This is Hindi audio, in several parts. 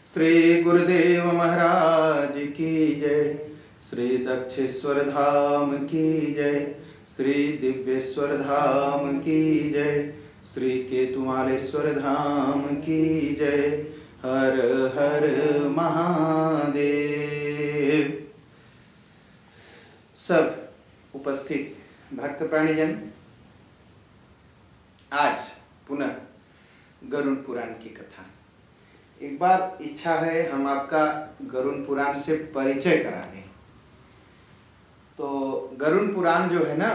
श्री गुरुदेव महाराज की जय। श्री दक्षेश्वर धाम की जय। श्री दिव्येश्वर धाम की जय। श्री केतुमालेश्वर धाम की जय। हर हर महादेव। सब उपस्थित भक्त प्राणीजन, आज पुनः गरुड़ पुराण की कथा। एक बार इच्छा है हम आपका गरुड़ पुराण से परिचय करा दें। तो गरुड़ पुराण जो है ना,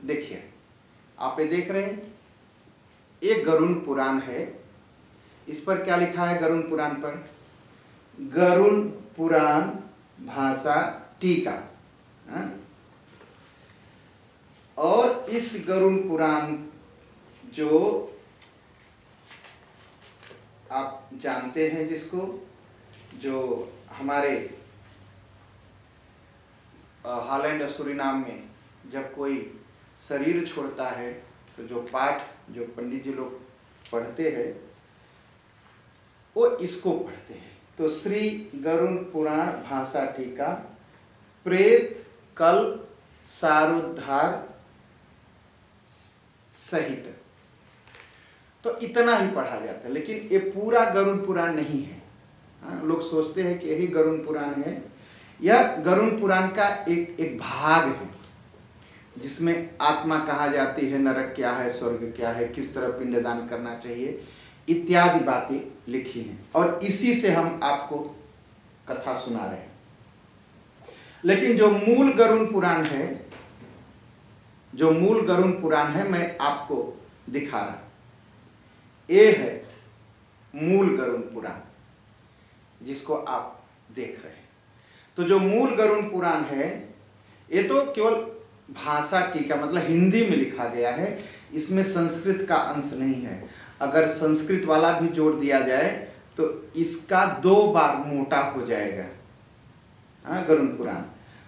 देखिए आप ये देख रहे हैं, एक गरुड़ पुराण है। इस पर क्या लिखा है गरुड़ पुराण पर? गरुड़ पुराण भाषा टीका। और इस गरुड़ पुराण जो आप जानते हैं, जिसको जो हमारे हॉलैंड और सूरीनाम में जब कोई शरीर छोड़ता है तो जो पाठ जो पंडित जी लोग पढ़ते हैं वो इसको पढ़ते हैं। तो श्री गरुड़ पुराण भाषा टीका प्रेत कल्प सारोद्धार सहित, तो इतना ही पढ़ा जाता है। लेकिन ये पूरा गरुड़ पुराण नहीं है। लोग सोचते हैं कि यही गरुड़ पुराण है। यह गरुड़ पुराण का एक भाग है जिसमें आत्मा कहाँ जाती है, नरक क्या है, स्वर्ग क्या है, किस तरह पिंडदान करना चाहिए, इत्यादि बातें लिखी हैं। और इसी से हम आपको कथा सुना रहे हैं। लेकिन जो मूल गरुड़ पुराण है, जो मूल गरुड़ पुराण है, मैं आपको दिखा रहा। ये है मूल गरुड़ पुराण जिसको आप देख रहे हैं। तो जो मूल गरुड़ पुराण है ये तो केवल भाषा टीका, मतलब हिंदी में लिखा गया है। इसमें संस्कृत का अंश नहीं है। अगर संस्कृत वाला भी जोड़ दिया जाए तो इसका 2 बार मोटा हो जाएगा गरुड़ पुराण।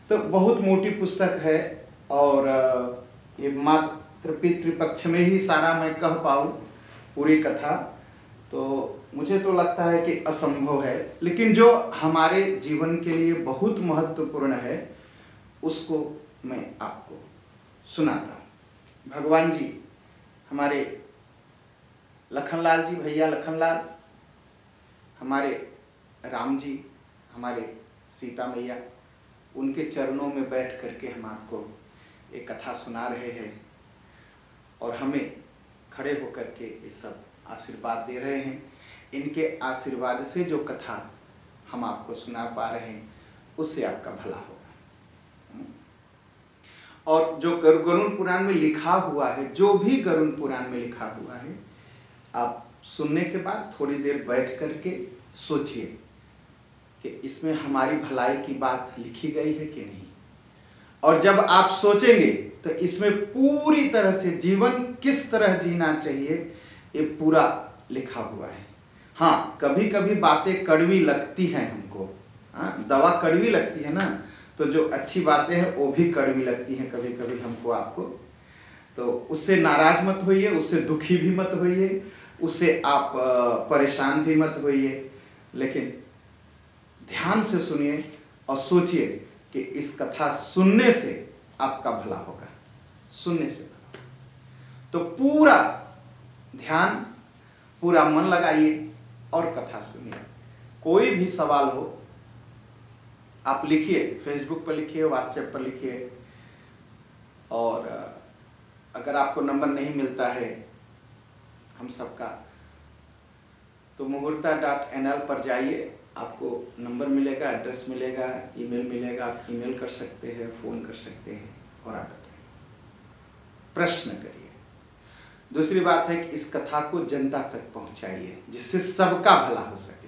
तो बहुत मोटी पुस्तक है और ये मात्र पितृपक्ष में ही सारा मैं कह पाऊँ पूरी कथा, तो मुझे तो लगता है कि असंभव है। लेकिन जो हमारे जीवन के लिए बहुत महत्वपूर्ण है उसको मैं आपको सुनाता हूँ। भगवान जी, हमारे लखनलाल जी, भैया लखनलाल, हमारे राम जी, हमारे सीता मैया, उनके चरणों में बैठ करके हम आपको एक कथा सुना रहे हैं और हमें खड़े होकर के ये सब आशीर्वाद दे रहे हैं। इनके आशीर्वाद से जो कथा हम आपको सुना पा रहे हैं उससे आपका भला होगा। और जो गरुड़ पुराण में लिखा हुआ है, जो भी गरुड़ पुराण में लिखा हुआ है, आप सुनने के बाद थोड़ी देर बैठ करके सोचिए कि इसमें हमारी भलाई की बात लिखी गई है कि नहीं। और जब आप सोचेंगे तो इसमें पूरी तरह से जीवन किस तरह जीना चाहिए ये पूरा लिखा हुआ है। हाँ, कभी कभी बातें कड़वी लगती हैं हमको। दवा कड़वी लगती है ना, तो जो अच्छी बातें हैं वो भी कड़वी लगती हैं कभी कभी हमको, आपको। तो उससे नाराज मत होइए, उससे दुखी भी मत होइए, उससे आप परेशान भी मत होइए। लेकिन ध्यान से सुनिए और सोचिए कि इस कथा सुनने से आपका भला होगा, सुनने से। तो पूरा ध्यान, पूरा मन लगाइए और कथा सुनिए। कोई भी सवाल हो आप लिखिए, फेसबुक पर लिखिए, व्हाट्सएप पर लिखिए। और अगर आपको नंबर नहीं मिलता है हम सबका, तो muhurta.nl पर जाइए, आपको नंबर मिलेगा, एड्रेस मिलेगा, ईमेल मिलेगा। आप ईमेल कर सकते हैं, फ़ोन कर सकते हैं और आप बताइए, प्रश्न करिए। दूसरी बात है कि इस कथा को जनता तक पहुंचाइए जिससे सबका भला हो सके।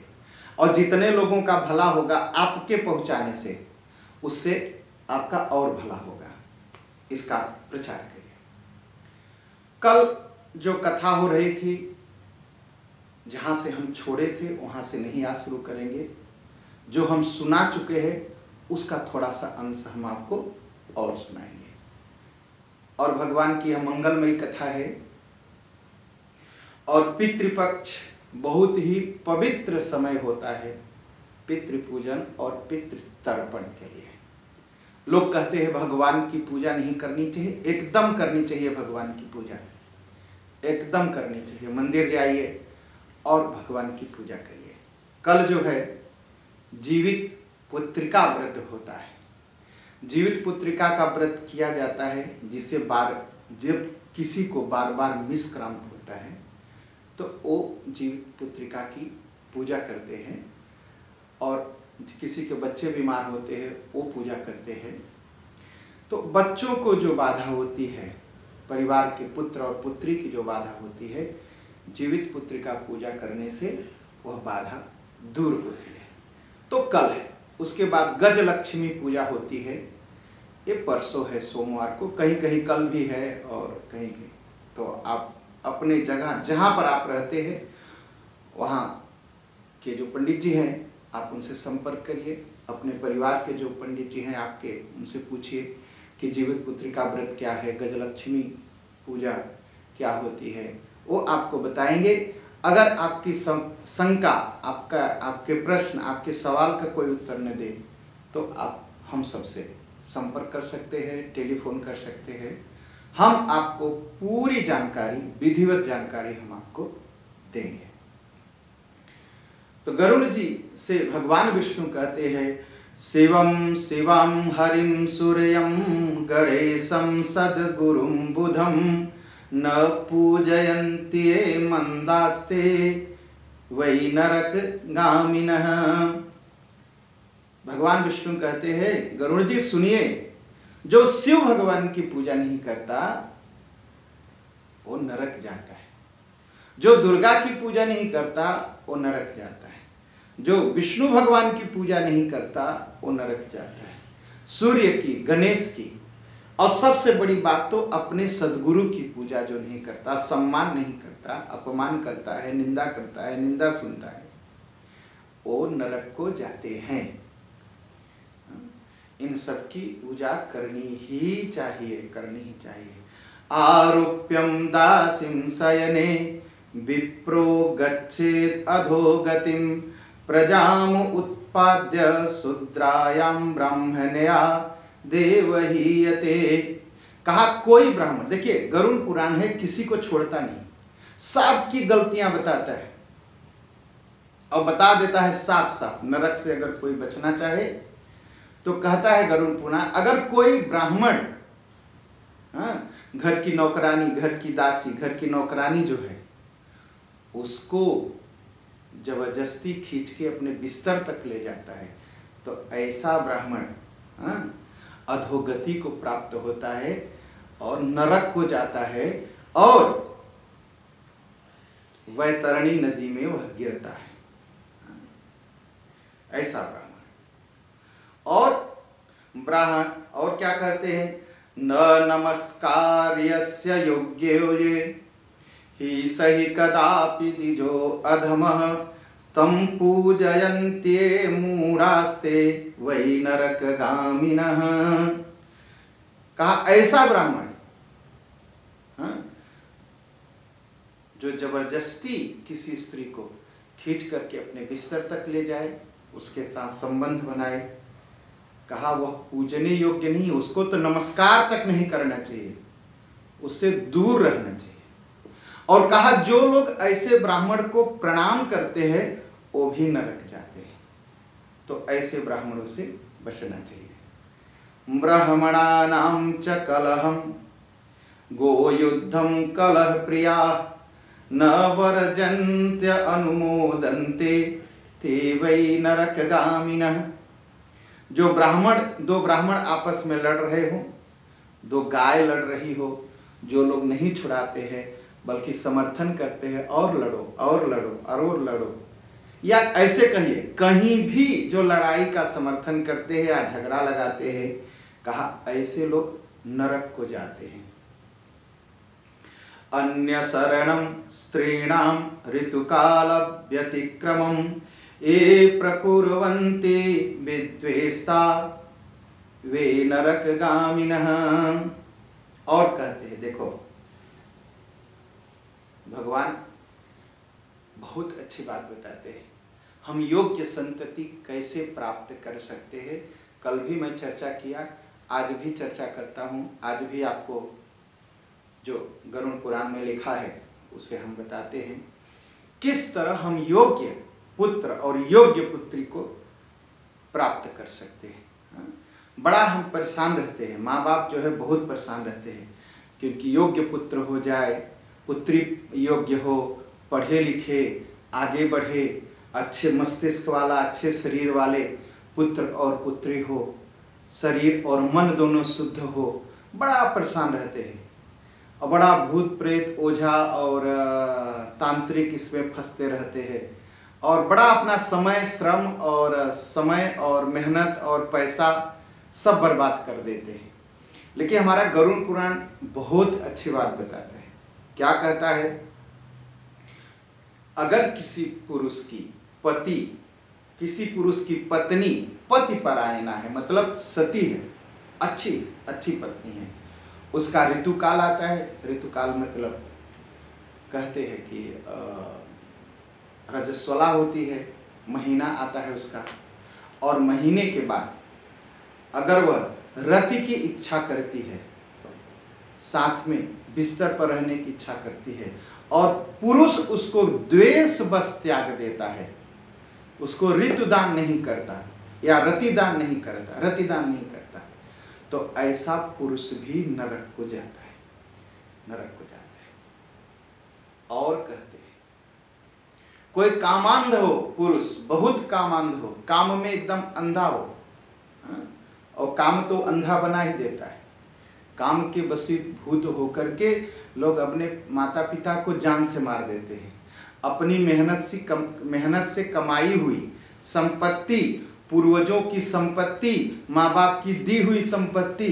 और जितने लोगों का भला होगा आपके पहुंचाने से, उससे आपका और भला होगा। इसका प्रचार करिए। कल जो कथा हो रही थी, जहाँ से हम छोड़े थे वहाँ से नहीं आज शुरू करेंगे। जो हम सुना चुके हैं उसका थोड़ा सा अंश हम आपको और सुनाएंगे। और भगवान की यह मंगलमयी कथा है। और पितृपक्ष बहुत ही पवित्र समय होता है पितृ पूजन और पितृ तर्पण के लिए। लोग कहते हैं भगवान की पूजा नहीं करनी चाहिए, एकदम करनी चाहिए। भगवान की पूजा एकदम करनी चाहिए। मंदिर जाइए और भगवान की पूजा करिए। कल जो है जीवित पुत्रिका व्रत होता है। जीवित पुत्रिका का व्रत किया जाता है जिसे जब किसी को बार बार मिसक्रांत होता है तो वो जीवित पुत्रिका की पूजा करते हैं, और किसी के बच्चे बीमार होते हैं वो पूजा करते हैं। तो बच्चों को जो बाधा होती है, परिवार के पुत्र और पुत्री की जो बाधा होती है, जीवित पुत्रिका पूजा करने से वह बाधा दूर होती है। तो कल है, उसके बाद गज लक्ष्मी पूजा होती है। ये परसों है सोमवार को, कहीं कहीं कल भी है और कहीं कहीं। तो आप अपने जगह जहाँ पर आप रहते हैं वहाँ के जो पंडित जी हैं आप उनसे संपर्क करिए। अपने परिवार के जो पंडित जी हैं आपके, उनसे पूछिए कि जीवित पुत्रिका व्रत क्या है, गजलक्ष्मी पूजा क्या होती है, वो आपको बताएंगे। अगर आपकी शंका, आपके प्रश्न, आपके सवाल का कोई उत्तर न दे तो आप हम सबसे संपर्क कर सकते हैं, टेलीफोन कर सकते हैं। हम आपको पूरी जानकारी, विधिवत जानकारी हम आपको देंगे। तो गरुड़ जी से भगवान विष्णु कहते हैं, शिवम शिवम हरिम सूर्यम गणेशम सद्गुरुम बुधम न पूजयन्ति ये मंदास्ते वै नरक गामिनः। भगवान विष्णु कहते हैं, गरुड़ जी सुनिए, जो शिव भगवान की पूजा नहीं करता वो नरक जाता है। जो दुर्गा की पूजा नहीं करता वो नरक जाता है। जो विष्णु भगवान की पूजा नहीं करता वो नरक जाता है। सूर्य की, गणेश की, और सबसे बड़ी बात तो अपने सदगुरु की पूजा जो नहीं करता, सम्मान नहीं करता, अपमान करता है, निंदा करता है, निंदा सुनता है, वो नरक को जाते हैं। इन सब की पूजा करनी ही चाहिए, करनी ही चाहिए। आरोप्यम दासिम शयने विप्रो गच्छेत अधोगतिम प्रजाम उत्पाद्य शूद्रायाम ब्राह्मणया देवहीयते। कहा कोई ब्राह्मण, देखिए गरुड़ पुराण है, किसी को छोड़ता नहीं, सबकी गलतियां बताता है और बता देता है साफ साफ। नरक से अगर कोई बचना चाहे तो कहता है गरुड़ पुराण, अगर कोई ब्राह्मण घर की नौकरानी, घर की दासी, घर की नौकरानी जो है उसको जबरदस्ती खींच के अपने बिस्तर तक ले जाता है तो ऐसा ब्राह्मण अधोगति को प्राप्त होता है और नरक को जाता है, और वैतरणी नदी में वह गिरता है। ऐसा ब्राह्मण। और ब्राह्मण और क्या करते हैं, न नमस्कार्यस्य योग्यो ये ही सही कदापि दिजो अधमः तम पूजयन्ते मूढ़ास्ते वै नरक गामिनः। कहा ऐसा ब्राह्मण जो जबरदस्ती किसी स्त्री को खींच करके अपने बिस्तर तक ले जाए, उसके साथ संबंध बनाए, कहा वह पूजने योग्य नहीं, उसको तो नमस्कार तक नहीं करना चाहिए, उससे दूर रहना चाहिए। और कहा जो लोग ऐसे ब्राह्मण को प्रणाम करते हैं वो भी नरक जाते हैं। तो ऐसे ब्राह्मणों से बचना चाहिए। ब्राह्मणानां च कलहम गोयुद्धम कलह प्रिया न वर्जन्त्य अनुमोदन्ते ते वै नरक गामिनः। जो दो ब्राह्मण आपस में लड़ रहे हो, दो गाय लड़ रही हो, जो लोग नहीं छुड़ाते हैं बल्कि समर्थन करते हैं, और लड़ो और लड़ो और लड़ो, या ऐसे कहिए कहीं भी जो लड़ाई का समर्थन करते हैं या झगड़ा लगाते हैं, कहा ऐसे लोग नरक को जाते हैं। अन्य शरणम स्त्रीणाम ऋतुकाल व्यतिक्रमम ये प्रकुर्वन्ति विद्वेष्टा वे नरक गामिनः। और कहते हैं, देखो भगवान बहुत अच्छी बात बताते हैं। हम योग्य संतति कैसे प्राप्त कर सकते हैं, कल भी मैं चर्चा किया, आज भी चर्चा करता हूँ। आज भी आपको जो गरुड़ पुराण में लिखा है उसे हम बताते हैं, किस तरह हम योग्य पुत्र और योग्य पुत्री को प्राप्त कर सकते हैं। बड़ा हम परेशान रहते हैं, माँ बाप जो है बहुत परेशान रहते हैं, क्योंकि योग्य पुत्र हो जाए, पुत्री योग्य हो, पढ़े लिखे, आगे बढ़े, अच्छे मस्तिष्क वाला, अच्छे शरीर वाले पुत्र और पुत्री हो, शरीर और मन दोनों शुद्ध हो, बड़ा परेशान रहते हैं और बड़ा भूत प्रेत ओझा और तांत्रिक इसमें फंसते रहते हैं और बड़ा अपना समय श्रम और मेहनत और पैसा सब बर्बाद कर देते हैं। लेकिन हमारा गरुड़ पुराण बहुत अच्छी बात बताता है। क्या कहता है? अगर किसी पुरुष की पति, किसी पुरुष की पत्नी पति परायणा है, मतलब सती है, अच्छी पत्नी है, उसका ऋतुकाल आता है। ऋतुकाल मतलब कहते हैं कि रजस्वला होती है, महीना आता है उसका, और महीने के बाद अगर वह रति की इच्छा करती है, साथ में बिस्तर पर रहने की इच्छा करती है और पुरुष उसको द्वेष बस त्याग देता है, उसको ऋतुदान नहीं करता या रतिदान नहीं करता, तो ऐसा पुरुष भी नरक को जाता है। और कहते हैं कोई कामांध हो पुरुष, बहुत कामांध हो, काम में एकदम अंधा हो, और काम तो अंधा बना ही देता है, काम के वशीभूत होकर के लोग अपने माता पिता को जान से मार देते हैं। अपनी मेहनत से कमाई हुई संपत्ति, पूर्वजों की संपत्ति, माँ बाप की दी हुई संपत्ति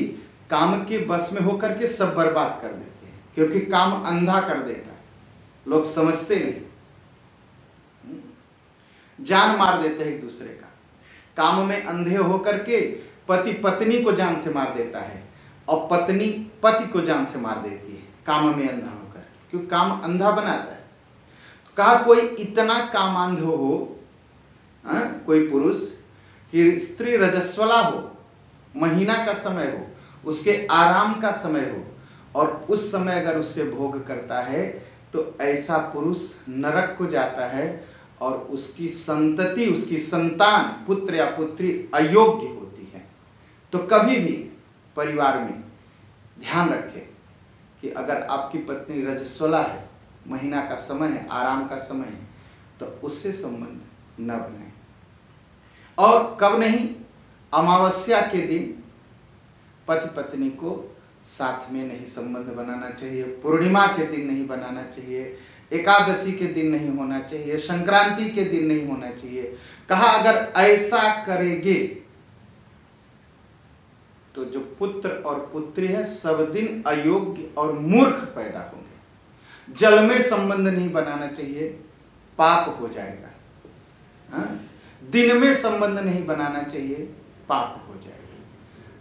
काम के बस में होकर के सब बर्बाद कर देते हैं, क्योंकि काम अंधा कर देता है, लोग समझते नहीं, जान मार देते हैं एक दूसरे का। काम में अंधे होकर के पति पत्नी को जान से मार देता है और पत्नी पति को जान से मार देती है, काम में अंधा होकर, क्योंकि काम अंधा बनाता है। तो कहा कोई इतना कामांध हो, कोई पुरुष कि स्त्री रजस्वला हो, महीना का समय हो, उसके आराम का समय हो, और उस समय अगर उससे भोग करता है तो ऐसा पुरुष नरक को जाता है और उसकी संतति, उसकी संतान, पुत्र या पुत्री अयोग्य होती है। तो कभी भी परिवार में ध्यान रखें कि अगर आपकी पत्नी रजस्वला है, महीना का समय है, आराम का समय है, तो उससे संबंध न बनाए। और कब नहीं? अमावस्या के दिन पति पत्नी को साथ में नहीं संबंध बनाना चाहिए, पूर्णिमा के दिन नहीं बनाना चाहिए, एकादशी के दिन नहीं होना चाहिए, संक्रांति के दिन नहीं होना चाहिए। कहा अगर ऐसा करेंगे तो जो पुत्र और पुत्री है सब दिन अयोग्य और मूर्ख पैदा होंगे। जल में संबंध नहीं बनाना चाहिए, पाप हो जाएगा। दिन में संबंध नहीं बनाना चाहिए, पाप हो जाएगा।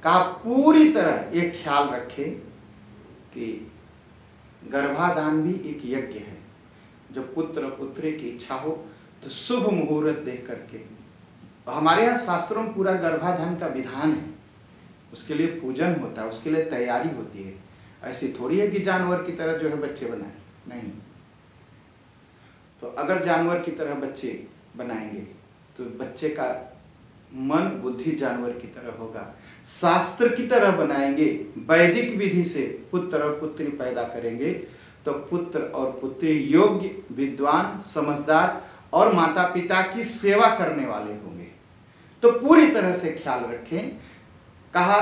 कहा पूरी तरह एक ख्याल रखें कि गर्भाधान भी एक यज्ञ है। जब पुत्र पुत्री की इच्छा हो तो शुभ मुहूर्त देख करके, हमारे यहाँ शास्त्रों में पूरा गर्भाधान का विधान है, उसके लिए पूजन होता है, उसके लिए तैयारी होती है। ऐसी थोड़ी है कि जानवर की तरह जो है बच्चे बनाए, नहीं। तो अगर जानवर की तरह बच्चे बनाएंगे तो बच्चे का मन बुद्धि जानवर की तरह होगा। शास्त्र की तरह बनाएंगे, वैदिक विधि से पुत्र और पुत्री पैदा करेंगे तो पुत्र और पुत्री योग्य, विद्वान, समझदार और माता पिता की सेवा करने वाले होंगे। तो पूरी तरह से ख्याल रखें। कहा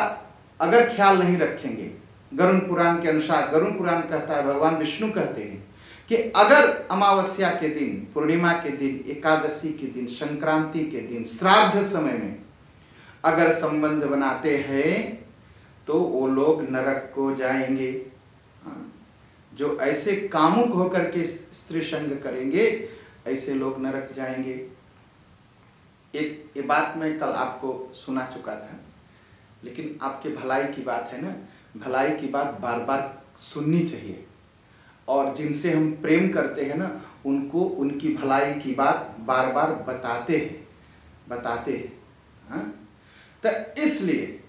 अगर ख्याल नहीं रखेंगे, गरुड़ पुराण के अनुसार, गरुड़ पुराण कहता है, भगवान विष्णु कहते हैं कि अगर अमावस्या के दिन, पूर्णिमा के दिन, एकादशी के दिन, संक्रांति के दिन, श्राद्ध समय में अगर संबंध बनाते हैं तो वो लोग नरक को जाएंगे। जो ऐसे कामुक होकर के स्त्री संग करेंगे, ऐसे लोग नरक जाएंगे। एक ये बात मैं कल आपको सुना चुका था, लेकिन आपके भलाई की बात है ना, भलाई की बात बार बार सुननी चाहिए। और जिनसे हम प्रेम करते हैं ना, उनको उनकी भलाई की बात बार बार बताते हैं। हाँ? तो इसलिए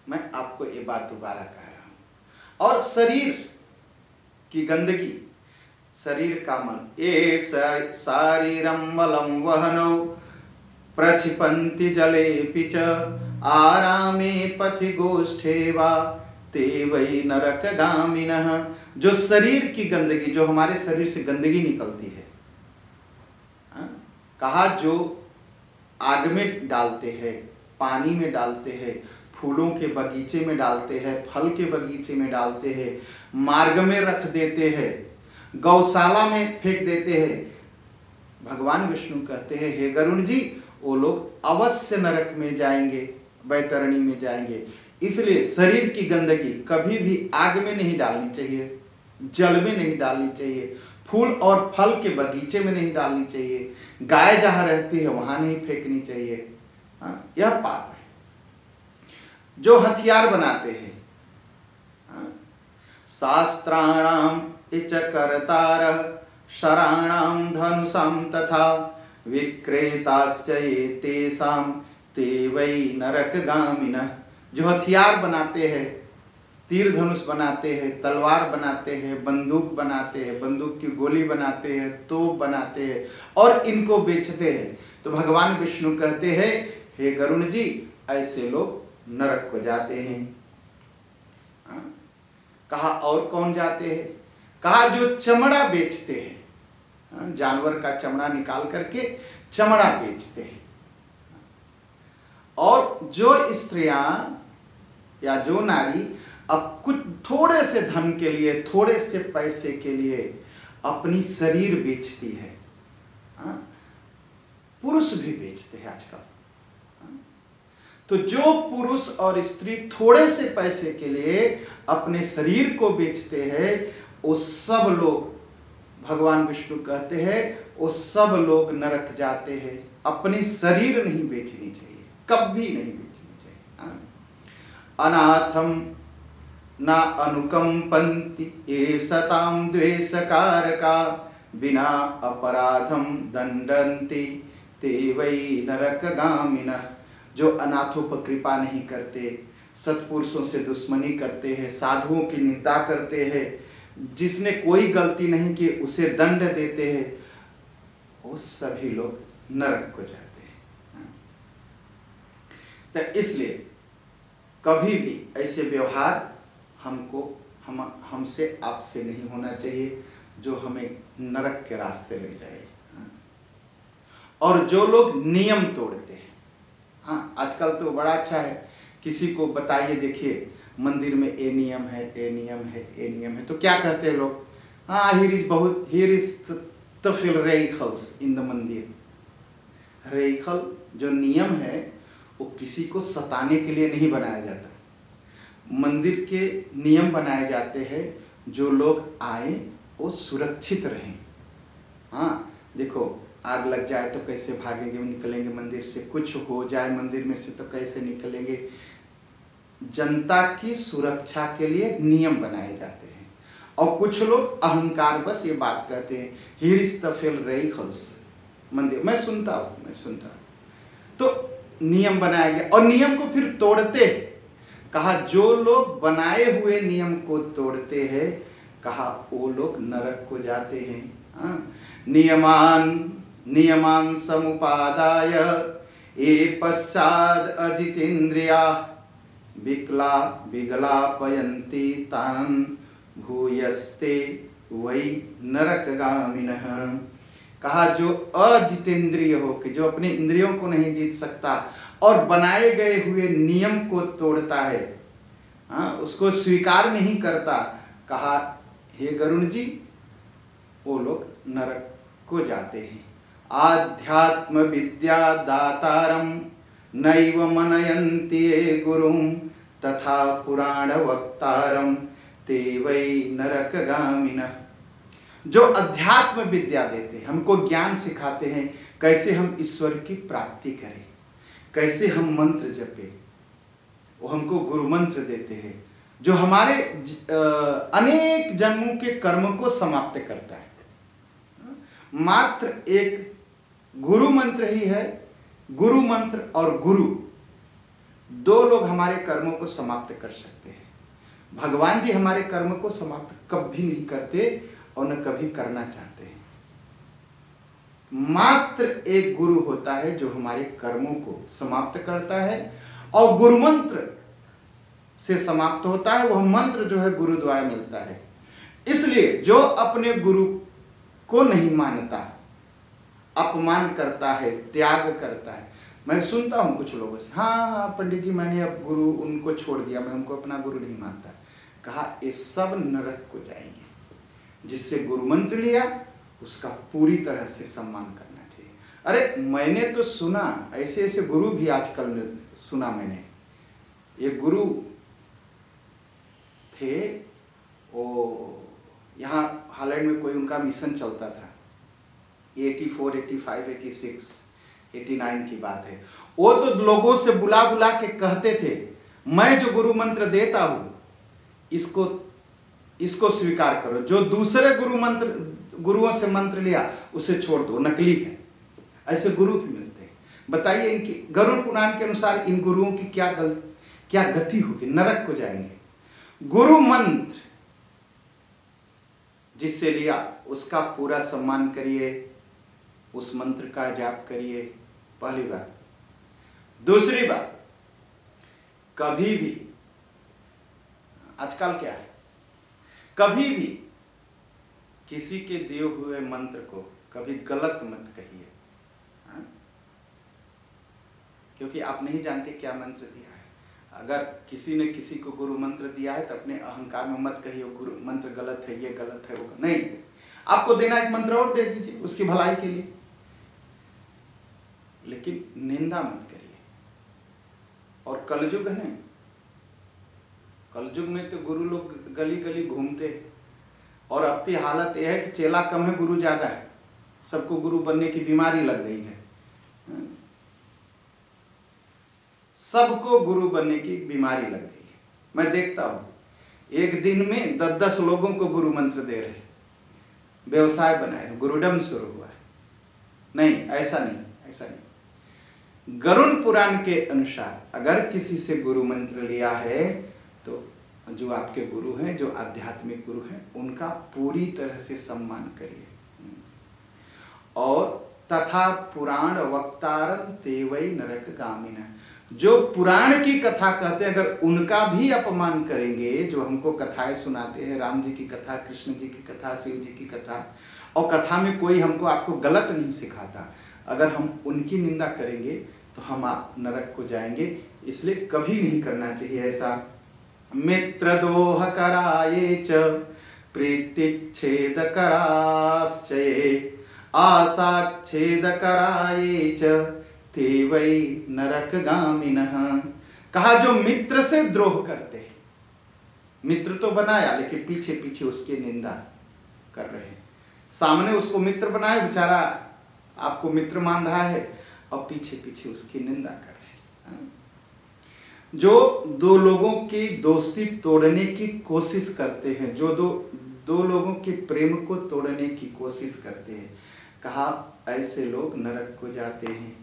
मैं आपको ये बात दोबारा कह रहा हूं। और शरीर की गंदगी, शरीर का मन, ये शारीरम मलम वहनौ प्रक्षिपन्ति जले पिच आरामे पथि गोष्ठे वा ते वै नरक गामिनः। जो शरीर की गंदगी, जो हमारे शरीर से गंदगी निकलती है, कहा जो आग में डालते हैं, पानी में डालते हैं, फूलों के बगीचे में डालते हैं, फल के बगीचे में डालते हैं, मार्ग में रख देते हैं, गौशाला में फेंक देते हैं। भगवान विष्णु कहते हैं, हे गरुड़ जी, वो लोग अवश्य नरक में जाएंगे, वैतरणी में जाएंगे। इसलिए शरीर की गंदगी कभी भी आग में नहीं डालनी चाहिए, जल में नहीं डालनी चाहिए, फूल और फल के बगीचे में नहीं डालनी चाहिए, गाय जहां रहती है वहां नहीं फेंकनी चाहिए। यह पाप है। जो हथियार बनाते हैं, शास्त्राणाम इच करतार शराणाम धनुषाम तथा विक्रेताश्च ये तेषाम ते वै नरक गामिनः। जो हथियार बनाते हैं, तीर धनुष बनाते हैं, तलवार बनाते हैं, बंदूक बनाते हैं, बंदूक की गोली बनाते हैं, तोप बनाते हैं और इनको बेचते हैं, तो भगवान विष्णु कहते हैं, हे गरुड़ जी, ऐसे लोग नरक को जाते हैं। कहा और कौन जाते हैं? कहा जो चमड़ा बेचते हैं, जानवर का चमड़ा निकाल करके चमड़ा बेचते हैं। और जो स्त्रियां या जो नारी अब कुछ थोड़े से धन के लिए, थोड़े से पैसे के लिए अपनी शरीर बेचती है, पुरुष भी बेचते हैं आजकल। तो जो पुरुष और स्त्री थोड़े से पैसे के लिए अपने शरीर को बेचते हैं, वो सब लोग, भगवान विष्णु कहते हैं, वो सब लोग नरक जाते हैं। अपनी शरीर नहीं बेचनी चाहिए, कभी नहीं बेचनी चाहिए। अनाथम ना अनुकंपन्ति ये सताम द्वेषकारका बिना अपराधम दंडन्ति ते वै नरक गामिनः। जो अनाथों पर कृपा नहीं करते, सत्पुरुषों से दुश्मनी करते हैं, साधुओं की निंदा करते हैं, जिसने कोई गलती नहीं की उसे दंड देते हैं, वो सभी लोग नरक को जाते हैं। तो इसलिए कभी भी ऐसे व्यवहार हमसे आपसे नहीं होना चाहिए जो हमें नरक के रास्ते ले जाए। और जो लोग नियम तोड़ते हैं, आजकल तो बड़ा अच्छा है, किसी को बताइए, देखिए मंदिर में ये नियम है, ये नियम है, ये नियम है, तो क्या कहते हैं लोग? here is the rituals in the मंदिर। रेखल जो नियम है वो किसी को सताने के लिए नहीं बनाया जाता। मंदिर के नियम बनाए जाते हैं जो लोग आए वो सुरक्षित रहें। देखो आग लग जाए तो कैसे भागेंगे, निकलेंगे मंदिर से, कुछ हो जाए मंदिर में से तो कैसे निकलेंगे। जनता की सुरक्षा के लिए नियम बनाए जाते हैं। और कुछ लोग अहंकार बस ये बात कहते हैं, हियर इज द rituals मंदिर। मैं सुनता हूँ तो नियम बनाया गया और नियम को फिर तोड़ते हैं। कहा जो लोग बनाए हुए नियम को तोड़ते हैं, कहा वो लोग नरक को जाते हैं। नियमान समुपादाय ये पश्चाद अजितेन्द्रिया विगलापयन्ति तान् भूयस्ते वै नरकगामिनः। कहा जो अजितेंद्रिय हो, कि जो अपने इंद्रियों को नहीं जीत सकता और बनाए गए हुए नियम को तोड़ता है, उसको स्वीकार नहीं करता, कहा हे गरुड़ जी, वो लोग नरक को जाते हैं। आध्यात्म विद्या दातारम नैव मनयन्ति ये गुरुम तथा पुराण वक्तारम ते वै नरकगामिनः। जो अध्यात्म विद्या देते हैं, हमको ज्ञान सिखाते हैं कैसे हम ईश्वर की प्राप्ति करें, कैसे हम मंत्र जपे, वो हमको गुरु मंत्र देते हैं जो हमारे अनेक जन्मों के कर्म को समाप्त करता है। मात्र एक गुरु मंत्र ही है। गुरु मंत्र और गुरु दो लोग हमारे कर्मों को समाप्त कर सकते हैं। भगवान जी हमारे कर्म को समाप्त कभी नहीं करते और न कभी करना चाहते हैं। मात्र एक गुरु होता है जो हमारे कर्मों को समाप्त करता है और गुरु मंत्र से समाप्त होता है। वह मंत्र जो है गुरु द्वारा मिलता है। इसलिए जो अपने गुरु को नहीं मानता, अपमान करता है, त्याग करता है। मैं सुनता हूं कुछ लोगों से, हाँ पंडित जी मैंने अब गुरु उनको छोड़ दिया, मैं उनको अपना गुरु नहीं मानता। कहा ये सब नरक को जाएंगे। जिससे गुरु मंत्र लिया उसका पूरी तरह से सम्मान करना चाहिए। अरे मैंने तो सुना, ऐसे ऐसे गुरु भी आजकल सुना मैंने। ये गुरु थे, वो यहाँ हालैंड में कोई उनका मिशन चलता था, 84, 85, 86, 89 की बात है। वो तो लोगों से बुला बुला के कहते थे, मैं जो गुरु मंत्र देता हूं इसको स्वीकार करो, जो दूसरे गुरुओं से मंत्र लिया उसे छोड़ दो, नकली है। ऐसे गुरु भी मिलते हैं। बताइए इनकी गरुड़ पुराण के अनुसार इन गुरुओं की क्या गति होगी? नरक को जाएंगे। गुरु मंत्र जिससे लिया उसका पूरा सम्मान करिए, उस मंत्र का जाप करिए, पहली बात। दूसरी बात, कभी भी आजकल क्या है, कभी भी किसी के दिए हुए मंत्र को कभी गलत मत कहिए, क्योंकि आप नहीं जानते क्या मंत्र दिया है। अगर किसी ने किसी को गुरु मंत्र दिया है तो अपने अहंकार में मत कहिए गुरु मंत्र गलत है, ये गलत है, वो नहीं। आपको देना एक मंत्र और दे दीजिए उसकी भलाई के लिए, लेकिन निंदा मत करिए। और कलयुग है ना, कलयुग में तो गुरु लोग गली गली घूमते, और अब की हालत यह है कि चेला कम है गुरु ज्यादा है। सबको गुरु बनने की बीमारी लग गई है। सबको गुरु बनने की बीमारी लग गई है। मैं देखता हूं एक दिन में 10-10 लोगों को गुरु मंत्र दे रहे, व्यवसाय बनाए, गुरुडम शुरू हुआ है। नहीं, ऐसा नहीं। गरुड़ पुराण के अनुसार अगर किसी से गुरु मंत्र लिया है तो जो आपके गुरु हैं, जो आध्यात्मिक गुरु हैं, उनका पूरी तरह से सम्मान करिए। और तथा पुराण वक्तारम तेवै नरक गामिना, जो पुराण की कथा कहते हैं अगर उनका भी अपमान करेंगे, जो हमको कथाएं सुनाते हैं, राम जी की कथा, कृष्ण जी की कथा, शिव जी की कथा, और कथा में कोई हमको आपको गलत नहीं सिखाता, अगर हम उनकी निंदा करेंगे तो हम आप नरक को जाएंगे। इसलिए कभी नहीं करना चाहिए ऐसा। मित्र दोह कराये च प्रीतिच्छेद कराश्चये आसाच्छेद कराये च ते वै नरक गामिनः। कहा जो मित्र से द्रोह करते हैं, मित्र तो बनाया लेकिन पीछे पीछे उसकी निंदा कर रहे हैं। सामने उसको मित्र बनाया, बेचारा आपको मित्र मान रहा है, और पीछे पीछे उसकी निंदा कर रहे हैं। जो दो लोगों की दोस्ती तोड़ने की कोशिश करते हैं, जो दो लोगों के प्रेम को तोड़ने की कोशिश करते हैं, कहा ऐसे लोग नरक को जाते हैं।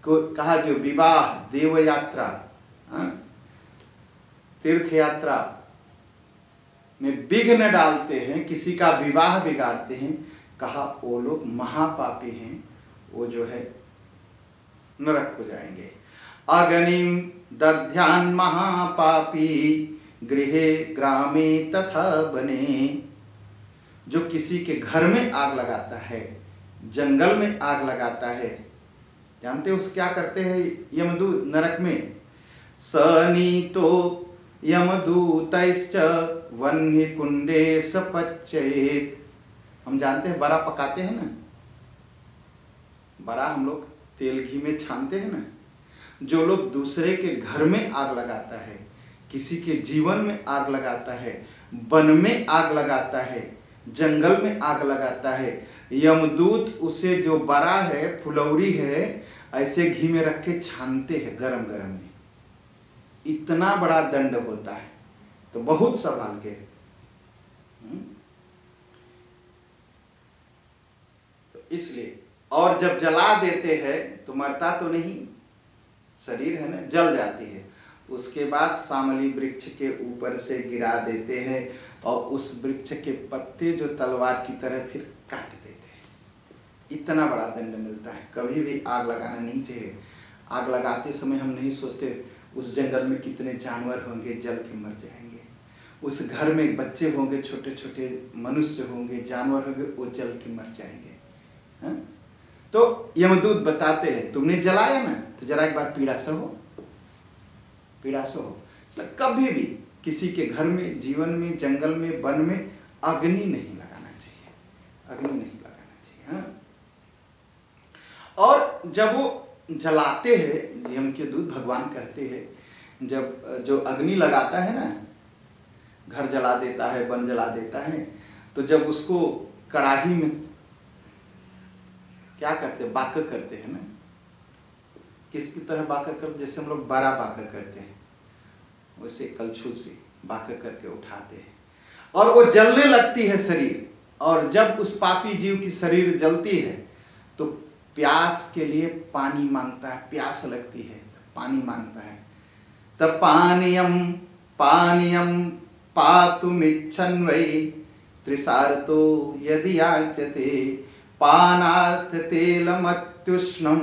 कहा जो विवाह, देव यात्रा, तीर्थ यात्रा में विघ्न डालते हैं, किसी का विवाह बिगाड़ते हैं, कहा वो लोग महापापी हैं, वो जो है नरक को जाएंगे। अग्निम दध्यान महापापी गृहे ग्रामे तथा बने, जो किसी के घर में आग लगाता है, जंगल में आग लगाता है, जानते हो उस क्या करते हैं यमदूत नरक में? सनीतो यमदूतैश्च वह्नि कुंडे सपच्चयेत्। हम जानते हैं बड़ा पकाते हैं ना, बड़ा हम लोग तेल घी में छानते हैं ना। जो लोग दूसरे के घर में आग लगाता है, किसी के जीवन में आग लगाता है, वन में आग लगाता है, जंगल में आग लगाता है, यमदूत उसे जो बड़ा है, फुलौरी है, ऐसे घी में रख के छानते हैं गरम गरम में। इतना बड़ा दंड होता है, तो बहुत संभाल के। तो इसलिए, और जब जला देते हैं तो मरता तो नहीं, शरीर है ना, जल जाती है। उसके बाद सामली वृक्ष के ऊपर से गिरा देते हैं और उस वृक्ष के पत्ते जो तलवार की तरह फिर काट देते हैं। इतना बड़ा दंड मिलता है। कभी भी आग लगाना नहीं चाहिए। आग लगाते समय हम नहीं सोचते उस जंगल में कितने जानवर होंगे, जल के मर जाएंगे, उस घर में बच्चे होंगे, छोटे छोटे मनुष्य होंगे, जानवर होंगे, वो जल के मर जाएंगे। हाँ? तो यमदूत बताते हैं तुमने जलाया ना, तो जरा एक बार पीड़ा सहो, पीड़ा सहो। कभी भी किसी के घर में, जीवन में, जंगल में, वन में अग्नि नहीं लगाना चाहिए, अग्नि नहीं लगाना चाहिए। हाँ? और जब वो जलाते हैं, यम के दूत भगवान कहते हैं, जब जो अग्नि लगाता है ना, घर जला देता है, वन जला देता है, तो जब उसको कड़ाही में क्या करते हैं, बाका करते हैं ना, किसकी तरह बाका करते, जैसे हम लोग बड़ा बाका करते हैं, वैसे कलछुल से बाका करके उठाते हैं और वो जलने लगती है शरीर। और जब उस पापी जीव की शरीर जलती है तो प्यास के लिए पानी मांगता है, प्यास लगती है तो पानी मांगता है। तब पानीयम पानीयम पातुमिच्छन् वै त्रिसार्तो यदि याचते पानार्थ तेलमत्युष्णं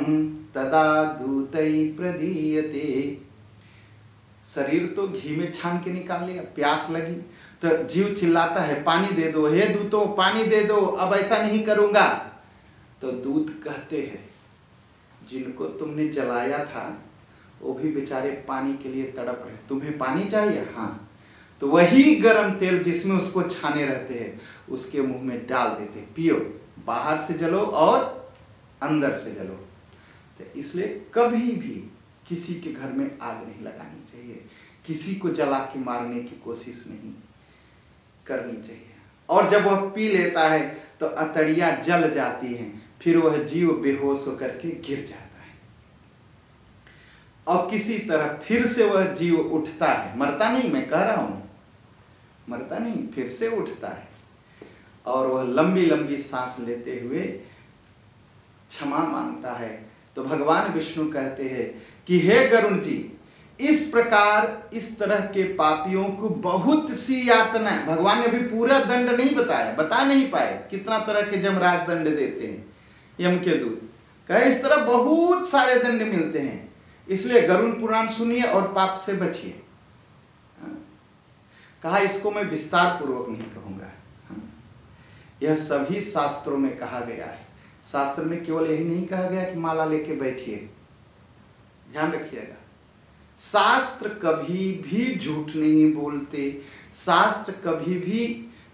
तदा दूतै प्रदीयते। शरीर तो घी में छान के निकाल लिया, प्यास लगी तो जीव चिल्लाता है पानी दे दो, हे दूतों पानी दे दो, अब ऐसा नहीं करूंगा। तो दूत कहते हैं जिनको तुमने जलाया था वो भी बेचारे पानी के लिए तड़प रहे, तुम्हें पानी चाहिए? हाँ। तो वही गरम तेल जिसमें उसको छाने रहते हैं उसके मुंह में डाल देते, पियो, बाहर से जलो और अंदर से जलो। तो इसलिए कभी भी किसी के घर में आग नहीं लगानी चाहिए, किसी को जला के मारने की कोशिश नहीं करनी चाहिए। और जब वह पी लेता है तो अतड़ियां जल जाती हैं, फिर वह जीव बेहोश होकर के गिर जाता है और किसी तरह फिर से वह जीव उठता है, मरता नहीं, मैं कह रहा हूं मरता नहीं, फिर से उठता है और वह लंबी लंबी सांस लेते हुए क्षमा मांगता है। तो भगवान विष्णु कहते हैं कि हे गरुण जी, इस प्रकार इस तरह के पापियों को बहुत सी यातना है। भगवान ने अभी पूरा दंड नहीं बताया, बता नहीं पाए कितना तरह के जमराज दंड देते हैं यम के दूत, कहे इस तरह बहुत सारे दंड मिलते हैं, इसलिए गरुड़ पुराण सुनिए और पाप से बचिए। कहा इसको मैं विस्तार पूर्वक नहीं कहूंगा, यह सभी शास्त्रों में कहा गया है। शास्त्र में केवल यही नहीं कहा गया कि माला लेके बैठिए, ध्यान रखिएगा, शास्त्र कभी भी झूठ नहीं बोलते, शास्त्र कभी भी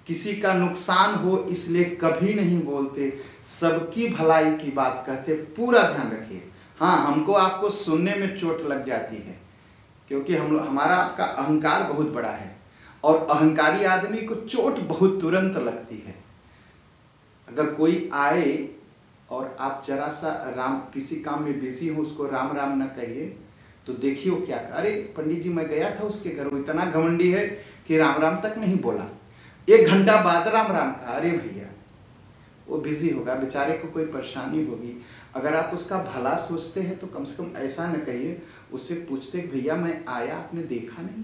किसी का नुकसान हो इसलिए कभी नहीं बोलते, सबकी भलाई की बात कहते, पूरा ध्यान रखिए। हाँ, हमको आपको सुनने में चोट लग जाती है क्योंकि हमारा आपका अहंकार बहुत बड़ा है और अहंकारी आदमी को चोट बहुत तुरंत लगती है। अगर कोई आए और आप जरा सा राम किसी काम में बिजी हो, उसको राम राम न कहिए तो देखिए वो क्या, अरे पंडित जी मैं गया था उसके घर, वो इतना घमंडी है कि राम राम तक नहीं बोला, 1 घंटा बाद राम राम कहा। अरे भैया वो बिजी होगा, बेचारे को कोई परेशानी होगी। अगर आप उसका भला सोचते हैं तो कम से कम ऐसा न कहिए, उससे पूछते भैया मैं आया आपने देखा नहीं,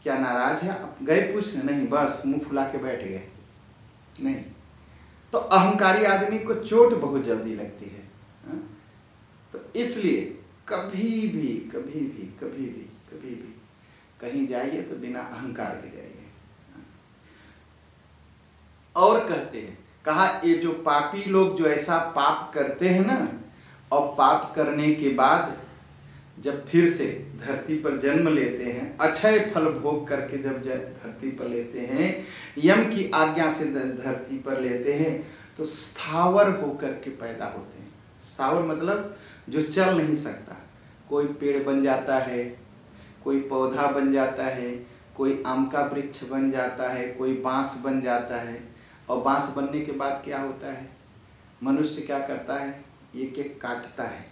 क्या नाराज है आप? गए पूछने? नहीं, बस मुंह फुला के बैठ गए। नहीं, तो अहंकारी आदमी को चोट बहुत जल्दी लगती है। तो इसलिए कभी भी कभी भी कभी भी कभी भी कहीं जाइए तो बिना अहंकार के जाइए। और कहते हैं, कहा ये जो पापी लोग जो ऐसा पाप करते हैं ना, और पाप करने के बाद जब फिर से धरती पर जन्म लेते हैं, अक्षय फल भोग करके जब धरती पर लेते हैं, यम की आज्ञा से धरती पर लेते हैं, तो स्थावर होकर के पैदा होते हैं। स्थावर मतलब जो चल नहीं सकता, कोई पेड़ बन जाता है, कोई पौधा बन जाता है, कोई आम का वृक्ष बन जाता है, कोई बांस बन जाता है। और बांस बनने के बाद क्या होता है, मनुष्य क्या करता है, एक एक काटता है,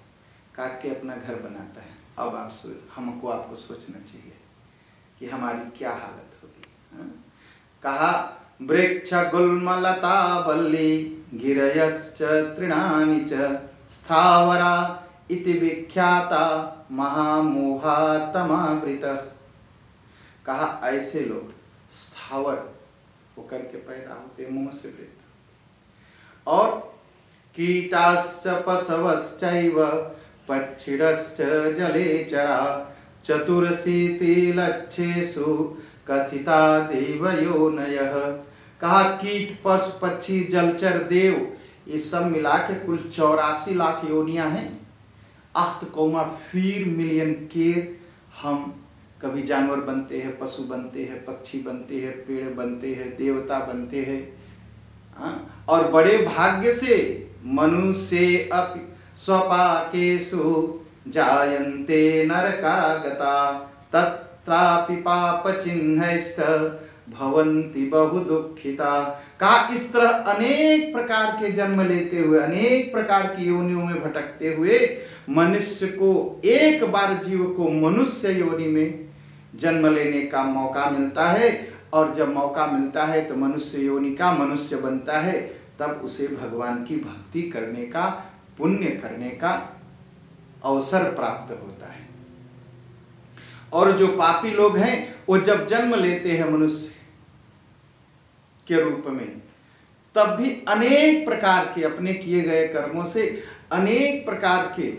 काट के अपना घर बनाता है। अब आप हमको आपको सोचना चाहिए कि हमारी क्या हालत होगी। कहा वृक्ष गुल्मलता वल्ली गिरयश्च तृणानि च स्थावरा इति विख्याता महामोहा तमावृतः। कहा ऐसे लोग स्थावर होकर के पैदा होते, मोह से वृत। और कीटाश्च पशवश्चैव पक्षिणश्च जलेचरा चतुरशीति लक्ष्येषु कथिता देव योनयः। कहा कीट पशु पक्षी जलचर देव ये सब मिला के कुल 84 लाख योनियां हैं। 8,4 मिलियन के हम कभी जानवर बनते हैं, पशु बनते हैं, पक्षी बनते हैं, पेड़ बनते हैं, देवता बनते हैं। और बड़े भाग्य से मनुष्य अपि स्वपाकेषु जायन्ते नरकागता तत्रापि पाप चिन्हैश्च भवन्ति बहु दुःखिता। कहा इस तरह अनेक प्रकार के जन्म लेते हुए, अनेक प्रकार की योनियों में भटकते हुए मनुष्य को एक बार जीव को मनुष्य योनि में जन्म लेने का मौका मिलता है। और जब मौका मिलता है तो मनुष्य योनि का मनुष्य बनता है, तब उसे भगवान की भक्ति करने का, पुण्य करने का अवसर प्राप्त होता है। और जो पापी लोग हैं वो जब जन्म लेते हैं मनुष्य के रूप में, तब भी अनेक प्रकार के अपने किए गए कर्मों से अनेक प्रकार के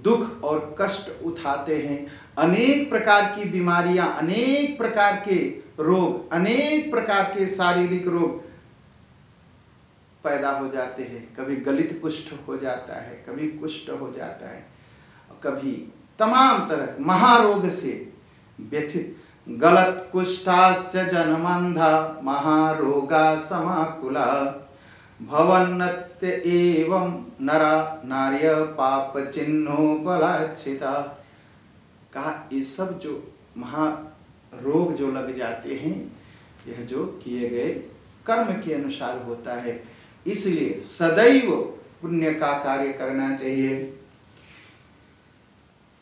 दुख और कष्ट उठाते हैं। अनेक प्रकार की बीमारियां, अनेक प्रकार के रोग, अनेक प्रकार के शारीरिक रोग पैदा हो जाते हैं। कभी गलित कुष्ठ हो जाता है, कभी कुष्ठ हो जाता है, कभी तमाम तरह महारोग से व्यथित। गलत कुष्ठाश्च जनमंधा महारोगा समाकुला भवन्नत्य एवं नरा नार्य पाप चिन्होपलाक्षिता। कहा ये सब जो महारोग जो लग जाते हैं, यह जो किए गए कर्म के अनुसार होता है। इसलिए सदैव पुण्य का कार्य करना चाहिए।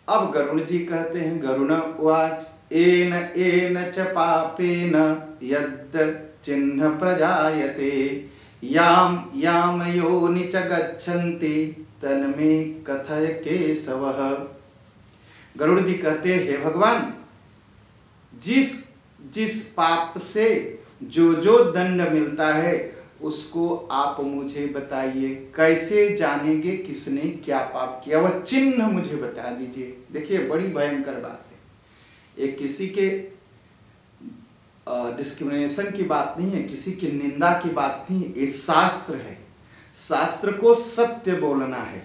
अब गरुड़ जी कहते हैं, गरुण उवाच एन एन च पापेन यद् चिन्ह प्रजायते याम याम योनि च गच्छन्ति तन्मे कथय केशवः। गरुड़ जी कहते हैं, हे भगवान, जिस जिस पाप से जो जो दंड मिलता है उसको आप मुझे बताइए। कैसे जानेंगे किसने क्या पाप किया, वह चिन्ह मुझे बता दीजिए। देखिए बड़ी भयंकर बात है। ये किसी के डिस्क्रिमिनेशन की बात नहीं है, किसी की निंदा की बात नहीं है। ये शास्त्र है। शास्त्र को सत्य बोलना है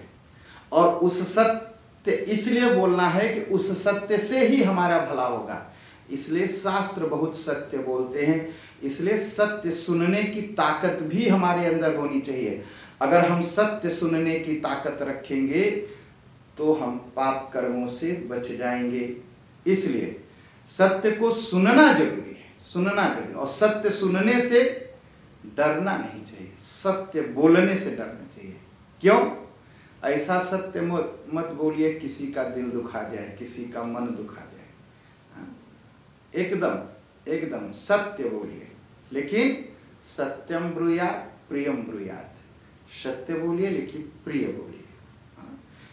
और उस सत्य इसलिए बोलना है कि उस सत्य से ही हमारा भला होगा। इसलिए शास्त्र बहुत सत्य बोलते हैं। इसलिए सत्य सुनने की ताकत भी हमारे अंदर होनी चाहिए। अगर हम सत्य सुनने की ताकत रखेंगे तो हम पाप कर्मों से बच जाएंगे। इसलिए सत्य को सुनना जरूरी है, सुनना जरूरी। और सत्य सुनने से डरना नहीं चाहिए, सत्य बोलने से डरना चाहिए। क्यों? ऐसा सत्य मत बोलिए किसी का दिल दुखा जाए, किसी का मन दुखा जाए। एकदम एकदम सत्य बोलिए, लेकिन सत्यम ब्रूयात प्रियम ब्रूयात। सत्य बोलिए लेकिन प्रिय बोलिए।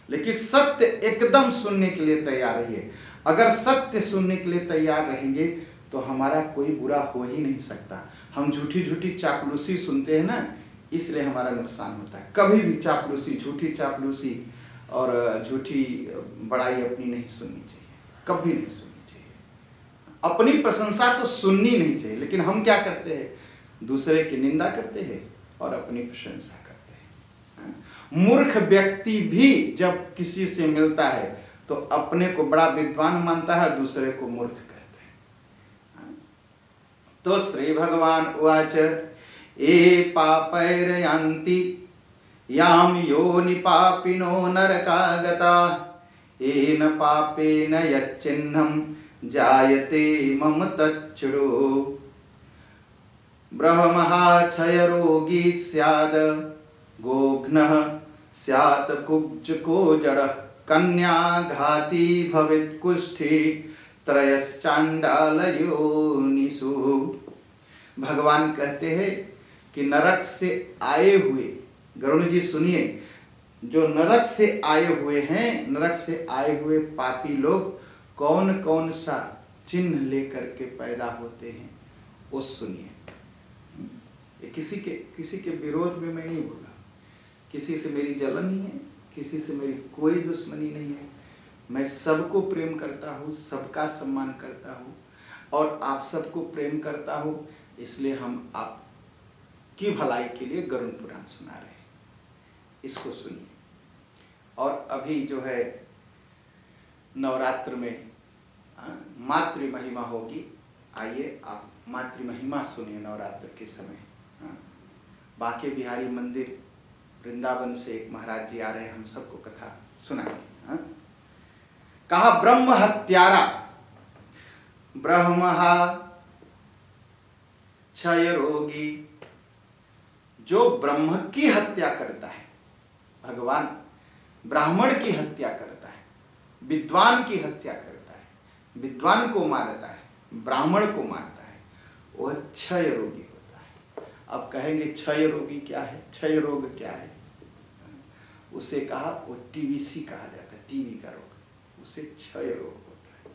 लेकिन सत्य एकदम सुनने के लिए तैयार रहिए। अगर सत्य सुनने के लिए तैयार रहेंगे तो हमारा कोई बुरा हो ही नहीं सकता। हम झूठी झूठी चापलूसी सुनते हैं ना, इसलिए हमारा नुकसान होता है। कभी भी चापलूसी, झूठी चापलूसी और झूठी बड़ाई अपनी नहीं सुननी चाहिए, कभी नहीं सुननी चाहिए। अपनी प्रशंसा तो सुननी नहीं चाहिए, लेकिन हम क्या करते हैं, दूसरे की निंदा करते हैं और अपनी प्रशंसा करते हैं। मूर्ख व्यक्ति भी जब किसी से मिलता है तो अपने को बड़ा विद्वान मानता है, दूसरे को मूर्ख कहते हैं। तो श्री भगवान उवाच ए पापैर्यान्ति याम योनि पापिनो नरकागता येन पापेन यच्चिह्नं जायते मम तच्छृणु। ब्रह्मः रोगी स्याद गोघ्नः स्यात् कुब्जको जडः कन्याघाती भवेत् कुष्ठी त्रयश्चाण्डालयोनिषु। भगवान कहते हैं कि नरक से आए हुए, गरुड़ जी सुनिए, जो नरक से आए हुए हैं, नरक से आए हुए पापी लोग कौन कौन सा चिन्ह लेकर के पैदा होते हैं वो सुनिए। ये किसी के विरोध में मैं नहीं बोला, किसी से मेरी जलन नहीं है, किसी से मेरी कोई दुश्मनी नहीं है। मैं सबको प्रेम करता हूँ, सबका सम्मान करता हूँ और आप सबको प्रेम करता हूँ, इसलिए हम आपकी भलाई के लिए गरुड़ पुराण सुना रहे हैं। इसको सुनिए। और अभी जो है नवरात्र में मातृ महिमा होगी, आइए आप मातृ महिमा सुनिए नवरात्र के समय। बांके बिहारी मंदिर वृंदावन से एक महाराज जी आ रहे हैं, हम सबको कथा सुनाएंगे। कहा ब्रह्म हत्यारा, ब्रह्महा क्षय रोगी, जो ब्रह्म की हत्या करता है, भगवान ब्राह्मण की हत्या करता है, विद्वान की हत्या करता है, विद्वान को मारता है, ब्राह्मण को मारता है, वह क्षय रोगी होता है। अब कहेंगे क्षय रोगी क्या है, क्षय रोग क्या है? उसे कहा वो टीबीसी कहा जाता है, टीबी का रोग, उसे क्षय रोग होता है।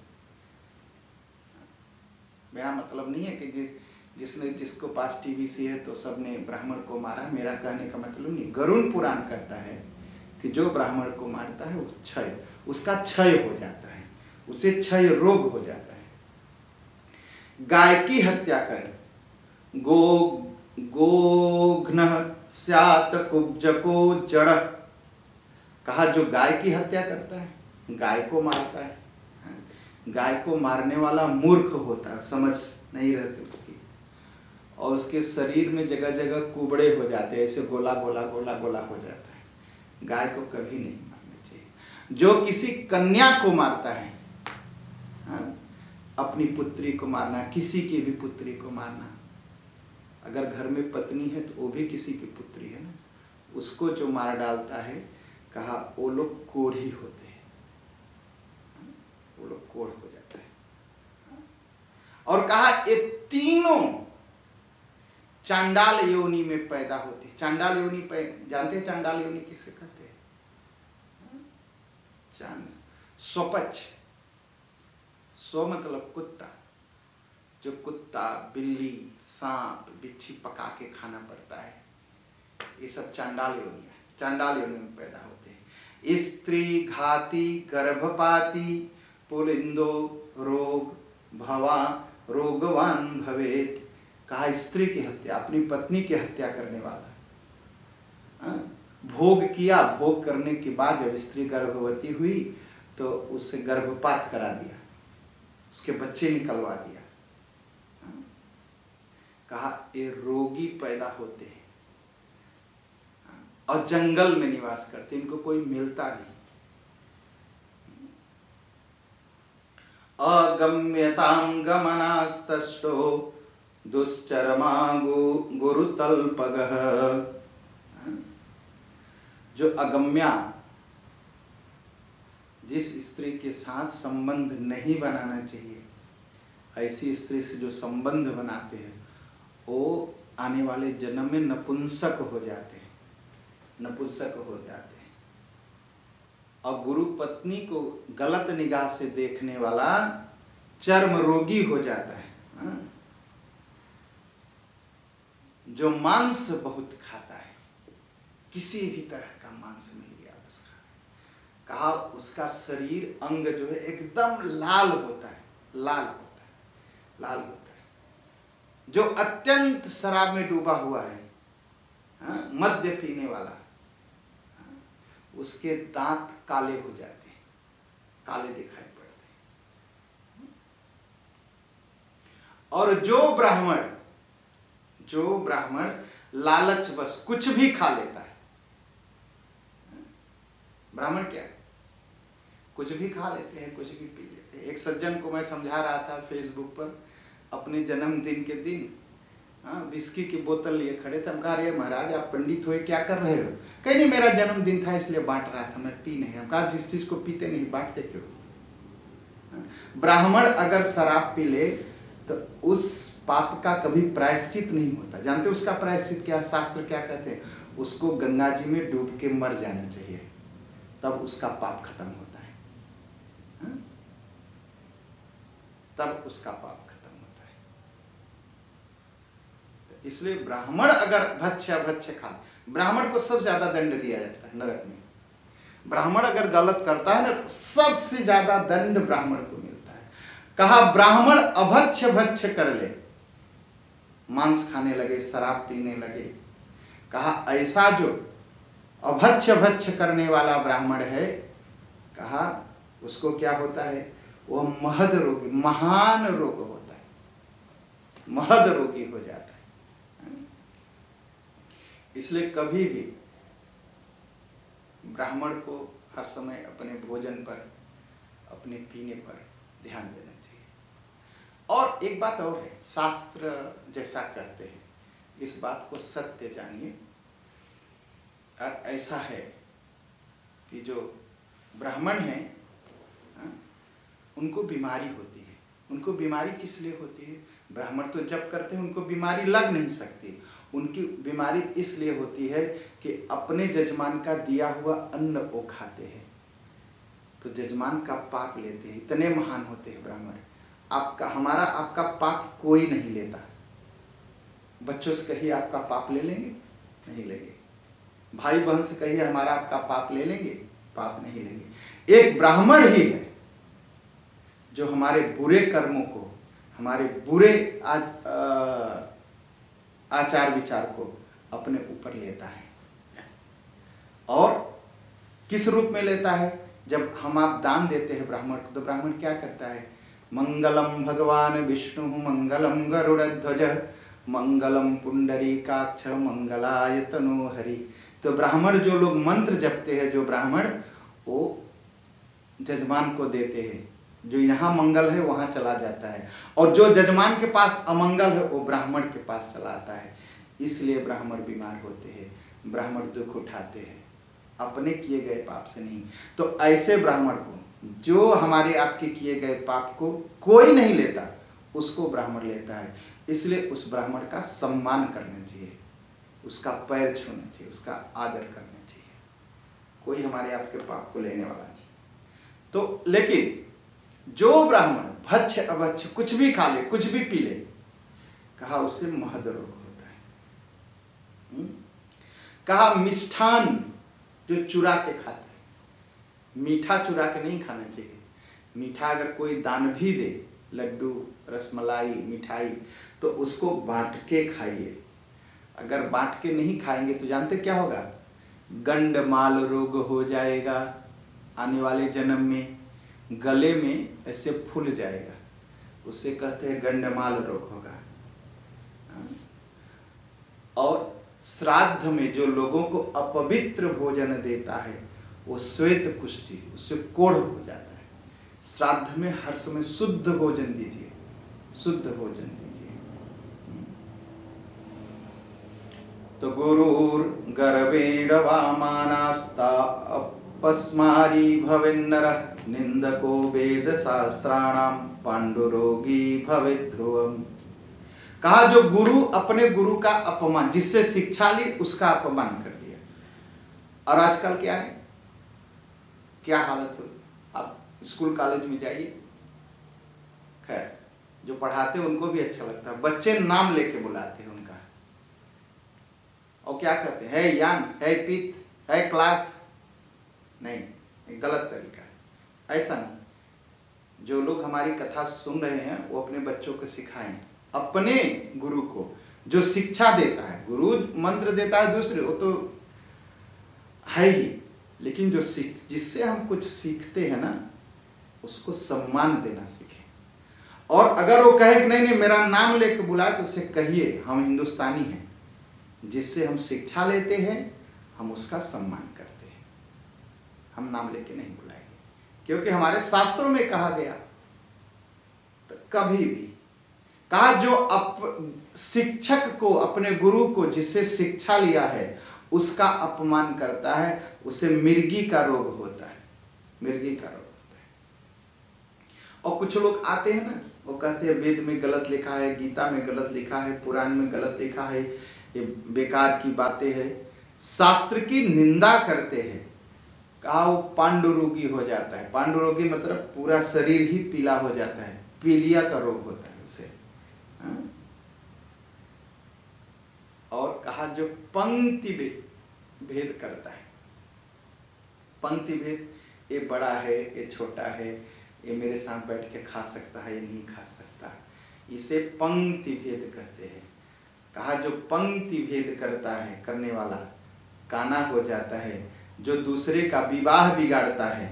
मेरा मतलब नहीं है कि जिसको पास टीबीसी है तो सबने ब्राह्मण को मारा, मेरा कहने का मतलब नहीं। गरुड़ पुराण कहता है कि जो ब्राह्मण को मारता है वो क्षय, उसका क्षय हो जाता है, उसे क्षय रोग हो जाता है। गाय की हत्या करें, गोघ्न स्यात् कुब्जको जड़, कहा जो गाय की हत्या करता है, गाय को मारता है, गाय को मारने वाला मूर्ख होता है, समझ नहीं रहती उसकी, और उसके शरीर में जगह जगह कुबड़े हो जाते हैं, ऐसे गोला गोला गोला गोला हो जाता है। गाय को कभी नहीं मारना चाहिए। जो किसी कन्या को मारता है, अपनी पुत्री को मारना, किसी की भी पुत्री को मारना, अगर घर में पत्नी है तो वो भी किसी की पुत्री है ना, उसको जो मार डालता है, कहा वो लोग कोढ़ी होते हैं, वो लोग कोढ़ हो जाता है। और कहा ये तीनों चांडाल योनि में पैदा होते हैं। चांडाल योनि जानते हैं चांडाल योनि किसे कहते हैं? स्वपच, स्व मतलब कुत्ता, जो कुत्ता, बिल्ली, सांप, बिच्छी पका के खाना पड़ता है, ये सब चांडाल योनि है, चांडाल योनि में पैदा होते हैं। स्त्री घाती गर्भपाती पुलिंदो रोग भवा रोगवान भवेत, कहा स्त्री की हत्या, अपनी पत्नी की हत्या करने वाला। भोग किया, भोग करने के बाद जब स्त्री गर्भवती हुई तो उससे गर्भपात करा दिया, उसके बच्चे निकलवा दिया। कहा ये रोगी पैदा होते हैं और जंगल में निवास करते, इनको कोई मिलता नहीं। अगम्यतां गमनास्तष्टो दुश्चरमा गुरुतल्पगः, जो अगम्या, जिस स्त्री के साथ संबंध नहीं बनाना चाहिए, ऐसी स्त्री से जो संबंध बनाते हैं वो आने वाले जन्म में नपुंसक हो जाते हैं, नपुंसक हो जाते हैं। और गुरु पत्नी को गलत निगाह से देखने वाला चर्म रोगी हो जाता है। जो मांस बहुत खाता है, किसी भी तरह का मांस मिल गया बस, कहा उसका शरीर अंग जो है एकदम लाल होता है, लाल होता है, लाल होता है। जो अत्यंत शराब में डूबा हुआ है, मद्य पीने वाला, उसके दांत काले हो जाते हैं, काले दिखाई पड़ते हैं। और जो ब्राह्मण लालच बस कुछ भी खा लेता है, ब्राह्मण क्या है, कुछ भी खा लेते हैं, कुछ भी पी लेते हैं। एक सज्जन को मैं समझा रहा था फेसबुक पर, अपने जन्मदिन के दिन विस्की की बोतल लिए खड़े थे। हम कहा अरे महाराज आप पंडित हुए क्या कर रहे हो? कहीं नहीं, मेरा जन्मदिन था इसलिए बांट रहा था, मैं पी नहीं। हम कहा जिस चीज को पीते नहीं बांटते क्यों? ब्राह्मण अगर शराब पी ले तो उस पाप का कभी प्रायश्चित नहीं होता। जानते उसका प्रायश्चित क्या? शास्त्र क्या कहते हैं? उसको गंगा जी में डूब के मर जाना चाहिए, तब उसका पाप खत्म होता है। हा? तब उसका पाप खत्म होता है। तो इसलिए ब्राह्मण अगर भक्ष्य अभक्ष्य खा, ब्राह्मण को सबसे ज्यादा दंड दिया जाता है नरक में। ब्राह्मण अगर गलत करता है ना तो सबसे ज्यादा दंड ब्राह्मण को मिलता है। कहा ब्राह्मण अभक्ष्य भक्ष्य कर ले, मांस खाने लगे, शराब पीने लगे, कहा ऐसा जो अभक्ष्य भक्ष्य करने वाला ब्राह्मण है, कहा उसको क्या होता है? वह महद रोगी, महान रोग होता है, महद रोगी हो जाता है। इसलिए कभी भी ब्राह्मण को हर समय अपने भोजन पर, अपने पीने पर ध्यान देना चाहिए। और एक बात और है, शास्त्र जैसा कहते हैं, इस बात को सत्य जानिए। ऐसा है कि जो ब्राह्मण हैं उनको बीमारी होती है। उनको बीमारी किस लिए होती है? ब्राह्मण तो जप करते हैं, उनको बीमारी लग नहीं सकती। उनकी बीमारी इसलिए होती है कि अपने जजमान का दिया हुआ अन्न वो खाते हैं, तो जजमान का पाप लेते हैं। इतने महान होते हैं ब्राह्मण। आपका, हमारा, आपका पाप कोई नहीं लेता। बच्चों से कहिए आपका पाप ले लेंगे? नहीं लेंगे। भाई बहन से कहिए हमारा आपका पाप ले लेंगे? पाप नहीं लेंगे। एक ब्राह्मण ही है जो हमारे बुरे कर्मों को, हमारे बुरे आचार विचार को अपने ऊपर लेता है। और किस रूप में लेता है? जब हम आप दान देते हैं ब्राह्मण को, तो ब्राह्मण क्या करता है? मंगलम भगवान विष्णु, मंगलम गरुड़ध्वज, मंगलम पुंडरीकाक्ष, मंगलाय तनोहरि। तो ब्राह्मण, जो लोग मंत्र जपते हैं, जो ब्राह्मण, वो जजमान को देते हैं। जो यहाँ मंगल है वहां चला जाता है, और जो जजमान के पास अमंगल है वो ब्राह्मण के पास चला आता है। इसलिए ब्राह्मण बीमार होते हैं, ब्राह्मण दुख उठाते हैं, अपने किए गए पाप से नहीं। तो ऐसे ब्राह्मण को, जो हमारे आपके किए गए पाप को कोई नहीं लेता, उसको ब्राह्मण लेता है। इसलिए उस ब्राह्मण का सम्मान करना चाहिए, उसका पैर छूना चाहिए, उसका आदर करना चाहिए। कोई हमारे आपके पाप को लेने वाला नहीं। तो लेकिन जो ब्राह्मण भक्ष्य अभक्ष्य कुछ भी खा ले, कुछ भी पी ले, कहा उससे महद रोग होता है। कहा मिष्ठान जो चुरा के खाता है, मीठा चुरा के नहीं खाना चाहिए। मीठा अगर कोई दान भी दे, लड्डू, रसमलाई, मिठाई, तो उसको बांट के खाइए। अगर बांट के नहीं खाएंगे तो जानते क्या होगा? गंडमाल रोग हो जाएगा। आने वाले जन्म में गले में ऐसे फूल जाएगा, उसे कहते हैं गंडमाल रोग होगा। और श्राद्ध में जो लोगों को अपवित्र भोजन देता है, वो श्वेत कुष्ठी, उससे कोढ़ हो जाता है। श्राद्ध में हर समय शुद्ध भोजन दीजिए, शुद्ध भोजन दीजिए। तो गुरुर गर्वेण वामानास्ता अपस्मारी भवेन्नरः, निंदको वेद शास्त्राणाम पांडुरोगी भवे ध्रुवम। कहा जो गुरु अपने गुरु का अपमान, जिससे शिक्षा ली उसका अपमान कर दिया। और आजकल क्या है, क्या हालत हुई? आप स्कूल कॉलेज में जाइए, खैर जो पढ़ाते हैं उनको भी अच्छा लगता है, बच्चे नाम लेके बुलाते हैं उनका, और क्या करते हैं? है यान, है पीत, है क्लास। नहीं, गलत तरीका है। ऐसा नहीं। जो लोग हमारी कथा सुन रहे हैं वो अपने बच्चों को सिखाएं, अपने गुरु को जो शिक्षा देता है। गुरु मंत्र देता है दूसरे, वो तो है ही, लेकिन जो जिससे हम कुछ सीखते हैं ना, उसको सम्मान देना सीखें। और अगर वो कहे कि नहीं मेरा नाम लेके बुलाए, तो उसे कहिए हम हिंदुस्तानी हैं, जिससे हम शिक्षा लेते हैं हम उसका सम्मान करते हैं, हम नाम लेके नहीं बुलाएंगे। क्योंकि हमारे शास्त्रों में कहा गया, तो कभी भी कहा जो शिक्षक को, अपने गुरु को, जिससे शिक्षा लिया है उसका अपमान करता है, उसे मिर्गी का रोग होता है, मिर्गी का रोग होता है। और कुछ लोग आते हैं ना, वो कहते हैं वेद में गलत लिखा है, गीता में गलत लिखा है, पुराण में गलत लिखा है, ये बेकार की बातें हैं, शास्त्र की निंदा करते हैं। कहा वो पांडुरोगी हो जाता है। पांडुरोगी मतलब पूरा शरीर ही पीला हो जाता है, पीलिया का रोग होता है उसे। और कहा जो पंक्ति भेद करता है, पंक्ति भेद, ये बड़ा है, ये छोटा है, ये मेरे साथ बैठ के खा सकता है, ये नहीं खा सकता, इसे पंक्ति भेद कहते हैं। कहा जो पंक्ति भेद करता है, करने वाला काना हो जाता है। जो दूसरे का विवाह बिगाड़ता है,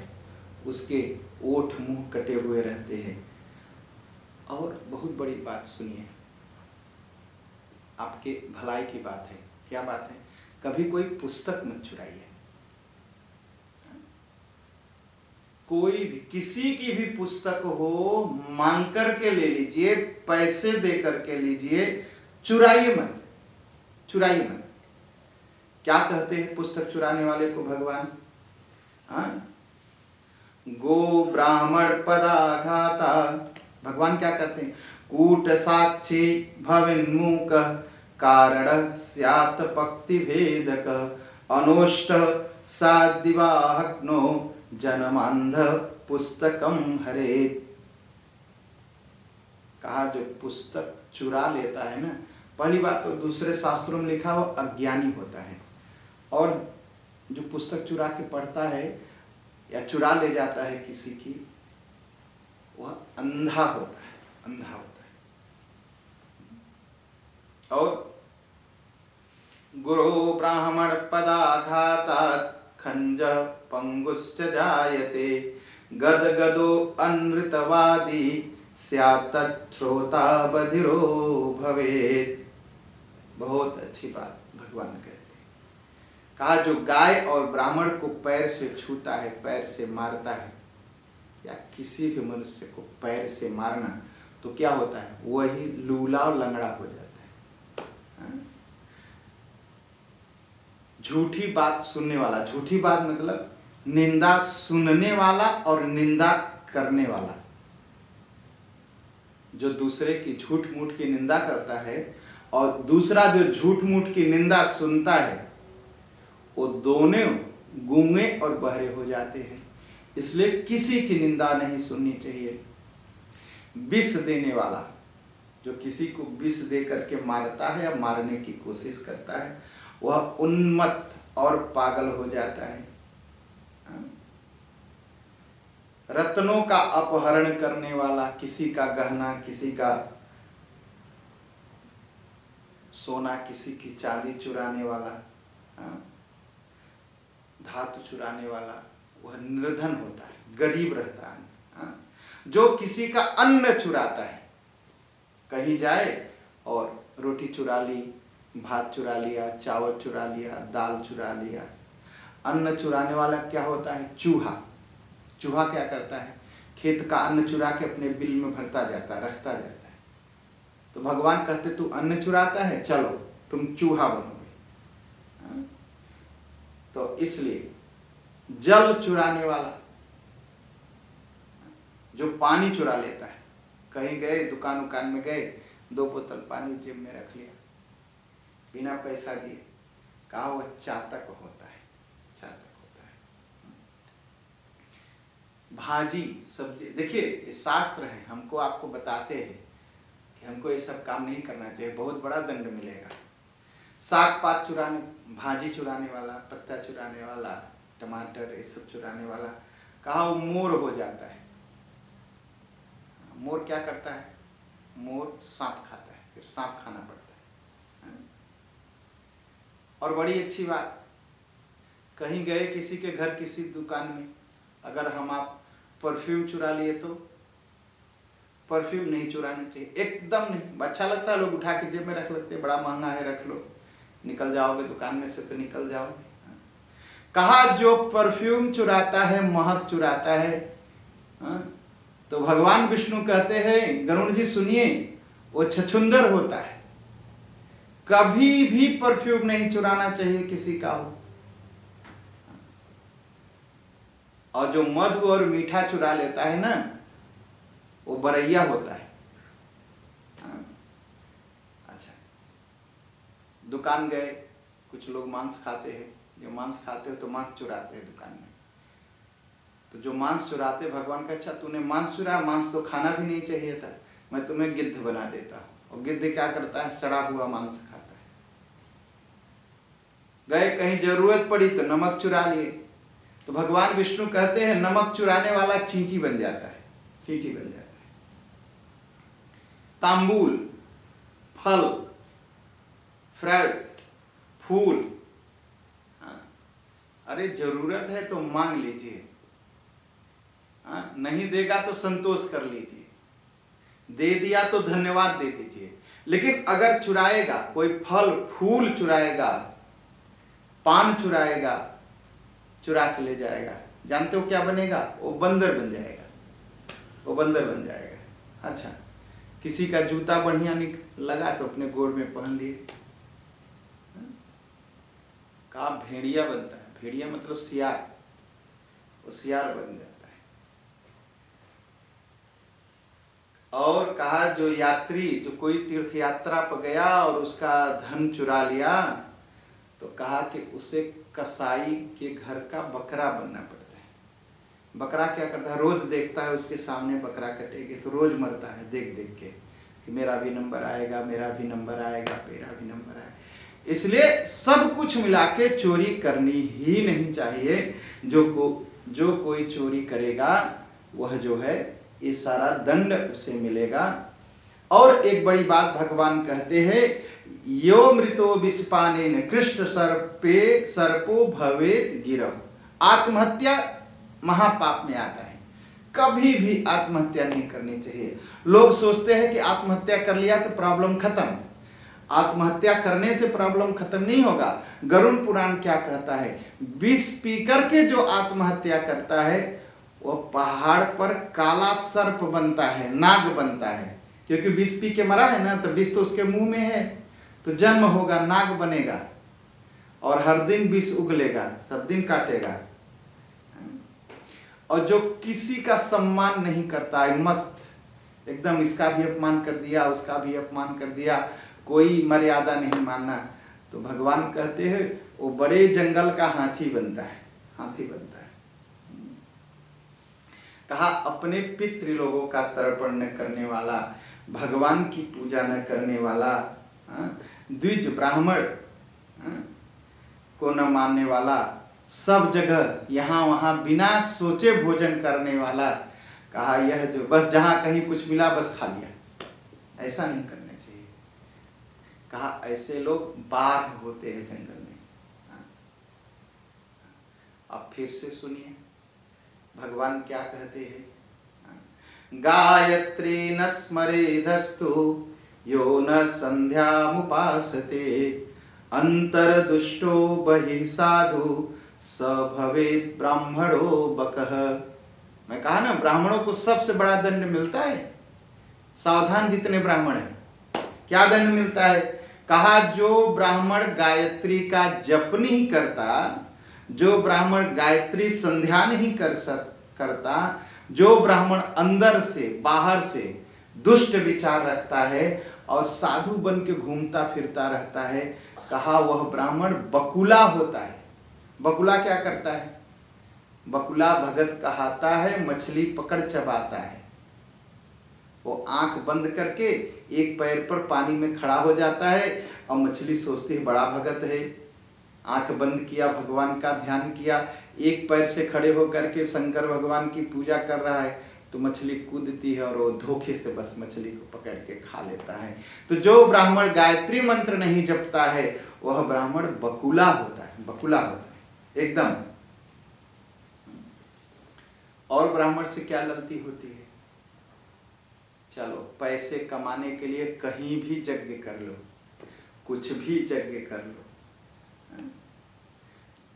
उसके ओठ मुंह कटे हुए रहते हैं। और बहुत बड़ी बात सुनिए, आपके भलाई की बात है। क्या बात है? कभी कोई पुस्तक मत चुराइए। कोई भी, किसी की भी पुस्तक हो, मांग करके ले लीजिए, पैसे दे करके लीजिए, चुराइए मत, चुराइए मत। क्या कहते हैं पुस्तक चुराने वाले को भगवान? गो ब्राह्मण पदाघाता। भगवान क्या कहते हैं? कूट साक्षी भविन्मुख कारण स्यात् पक्ति भेदक अनोष्ट सादिवाहक्नो जनमांध पुस्तकम हरेत। कहा जो पुस्तक चुरा लेता है ना, पहली बात तो दूसरे शास्त्रों में लिखा वो अज्ञानी होता है, और जो पुस्तक चुरा के पढ़ता है या चुरा ले जाता है किसी की, वह अंधा होता है, अंधा होता है। और गुरु ब्राह्मण पदाघातात् खंज पंगुश्च जायते गद गदो अनृतवादी स्यात् श्रोता बधिरो भवेत्। बहुत अच्छी बात भगवान कहते हैं। कहा जो गाय और ब्राह्मण को पैर से छूता है, पैर से मारता है, या किसी भी मनुष्य को पैर से मारना, तो क्या होता है? वही लूला और लंगड़ा हो जाता है। झूठी बात सुनने वाला, झूठी बात मतलब निंदा सुनने वाला और निंदा करने वाला, जो दूसरे की झूठ मूठ की निंदा करता है और दूसरा जो झूठ मूठ की निंदा सुनता है, वो दोनों गूंगे और बहरे हो जाते हैं। इसलिए किसी की निंदा नहीं सुननी चाहिए। विष देने वाला, जो किसी को विष दे करके मारता है या मारने की कोशिश करता है, वह उन्मत्त और पागल हो जाता है। रत्नों का अपहरण करने वाला, किसी का गहना, किसी का सोना, किसी की चांदी चुराने वाला, धातु चुराने वाला, वह निर्धन होता है, गरीब रहता है। जो किसी का अन्न चुराता है, कहीं जाए और रोटी चुरा ली, भात चुरा लिया, चावल चुरा लिया, दाल चुरा लिया। अन्न चुराने वाला क्या होता है? चूहा। चूहा क्या करता है? खेत का अन्न चुरा के अपने बिल में भरता जाता है, रखता जाता है। तो भगवान कहते तू अन्न चुराता है, चलो तुम चूहा बनोगे। तो इसलिए जल चुराने वाला, जो पानी चुरा लेता है, कहीं गए, दुकान उकान में गए, 2 बोतल पानी जेब में रख लिया बिना पैसा दिए, कहा वह चातक होता है, चातक होता है। भाजी सब्जी, देखिए शास्त्र है, हमको आपको बताते हैं कि हमको ये सब काम नहीं करना चाहिए, बहुत बड़ा दंड मिलेगा। साग पात चुराने, भाजी चुराने वाला, पत्ता चुराने वाला, टमाटर ये सब चुराने वाला, कहा वो मोर हो जाता है। मोर क्या करता है? मोर सांप खाता है, फिर सांप खाना पड़ता है। और बड़ी अच्छी बात, कहीं गए किसी के घर, किसी दुकान में, अगर हम आप परफ्यूम चुरा लिए तो परफ्यूम नहीं चुराना चाहिए, एकदम नहीं। अच्छा लगता है, लोग उठा के जेब में रख लेते, बड़ा महंगा है, रख लो, निकल जाओगे दुकान में से तो निकल जाओगे। कहा जो परफ्यूम चुराता है, महक चुराता है, तो भगवान विष्णु कहते हैं, गरुण जी सुनिए, वो छछुंदर होता है। कभी भी परफ्यूम नहीं चुराना चाहिए किसी का हो। और जो मधु और मीठा चुरा लेता है ना, वो बरैया होता है। अच्छा, दुकान गए, कुछ लोग मांस खाते हैं, जो मांस खाते हो तो मांस चुराते हैं दुकान में। तो जो मांस चुराते, भगवान का, अच्छा तूने मांस चुराया, मांस तो खाना भी नहीं चाहिए था, मैं तुम्हें गिद्ध बना देता हूँ। और गिद्ध क्या करता है? सड़ा हुआ मांस खाता है। गए कहीं जरूरत पड़ी तो नमक चुरा लिए, तो भगवान विष्णु कहते हैं नमक चुराने वाला चींटी बन जाता है, चींटी बन जाता है। तांबूल, फल, फ्रूट, फूल, हाँ, अरे जरूरत है तो मांग लीजिए, हाँ, नहीं देगा तो संतोष कर लीजिए, दे दिया तो धन्यवाद दे दीजिए। लेकिन अगर चुराएगा, कोई फल फूल चुराएगा, पान चुराएगा, चुरा के ले जाएगा, जानते हो क्या बनेगा? वो बंदर बन जाएगा, वो बंदर बन जाएगा। अच्छा, किसी का जूता बढ़िया लगा तो अपने गोड़ में पहन लिए, कहा भेड़िया बनता है। भेड़िया मतलब सियार, वो सियार बन जाता है। और कहा जो यात्री, जो कोई तीर्थ यात्रा पर गया और उसका धन चुरा लिया, तो कहा कि उसे कसाई के घर का बकरा बनना पड़ता है। बकरा क्या करता है? रोज देखता है उसके सामने बकरा कटेगी तो रोज मरता है देख देख के कि मेरा भी नंबर आएगा, मेरा भी नंबर आएगा, मेरा भी नंबर आएगा। इसलिए सब कुछ मिला के चोरी करनी ही नहीं चाहिए। जो कोई चोरी करेगा वह जो है ये सारा दंड उसे मिलेगा। और एक बड़ी बात भगवान कहते हैं, यो मृतो विषपानेन कृष्ण सर्पो भवेत गिरह। आत्महत्या महापाप में आता है, कभी भी आत्महत्या नहीं करनी चाहिए। लोग सोचते हैं कि आत्महत्या कर लिया तो प्रॉब्लम खत्म। आत्महत्या करने से प्रॉब्लम खत्म नहीं होगा। गरुड़ पुराण क्या कहता है? विष पी करके जो आत्महत्या करता है वो पहाड़ पर काला सर्प बनता है, नाग बनता है, क्योंकि विष पी के मरा है ना, तो विष तो उसके मुंह में है, तो जन्म होगा, नाग बनेगा और हर दिन विष उगलेगा, सब दिन काटेगा। और जो किसी का सम्मान नहीं करता है, मस्त एकदम, इसका भी अपमान कर दिया, उसका भी अपमान कर दिया, कोई मर्यादा नहीं मानना, तो भगवान कहते हैं वो बड़े जंगल का हाथी बनता है, हाथी बनता है। कहा अपने पितृ लोगों का तर्पण न करने वाला, भगवान की पूजा न करने वाला, द्विज ब्राह्मण को न मानने वाला, सब जगह यहाँ वहां बिना सोचे भोजन करने वाला, कहा यह जो बस जहां कहीं कुछ मिला बस खा लिया, ऐसा नहीं करना चाहिए। कहा ऐसे लोग बाघ होते हैं जंगल में। अब फिर से सुनिए भगवान क्या कहते हैं, गायत्री न स्मरेदस्तु यो न संध्यामुपासते अंतर्दुष्टो बहिः साधु स भवेत् ब्राह्मणो बकः। मैं कहा ना ब्राह्मणों को सबसे बड़ा दंड मिलता है। सावधान जितने ब्राह्मण हैं, क्या दंड मिलता है? कहा जो ब्राह्मण गायत्री का जप नहीं करता, जो ब्राह्मण गायत्री संध्या नहीं करता, जो ब्राह्मण अंदर से बाहर से दुष्ट विचार रखता है और साधु बन के घूमता फिरता रहता है, कहा वह ब्राह्मण बकुला होता है। बकुला क्या करता है? बकुला भगत कहाता है, मछली पकड़ चबाता है। वो आंख बंद करके एक पैर पर पानी में खड़ा हो जाता है और मछली सोचती है बड़ा भगत है। आंख बंद किया, भगवान का ध्यान किया, एक पैर से खड़े होकर के शंकर भगवान की पूजा कर रहा है, तो मछली कूदती है और वो धोखे से बस मछली को पकड़ के खा लेता है। तो जो ब्राह्मण गायत्री मंत्र नहीं जपता है वह ब्राह्मण बकुला होता है, बकुला होता है एकदम। और ब्राह्मण से क्या गलती होती है? चलो पैसे कमाने के लिए कहीं भी यज्ञ कर लो, कुछ भी यज्ञ कर लो,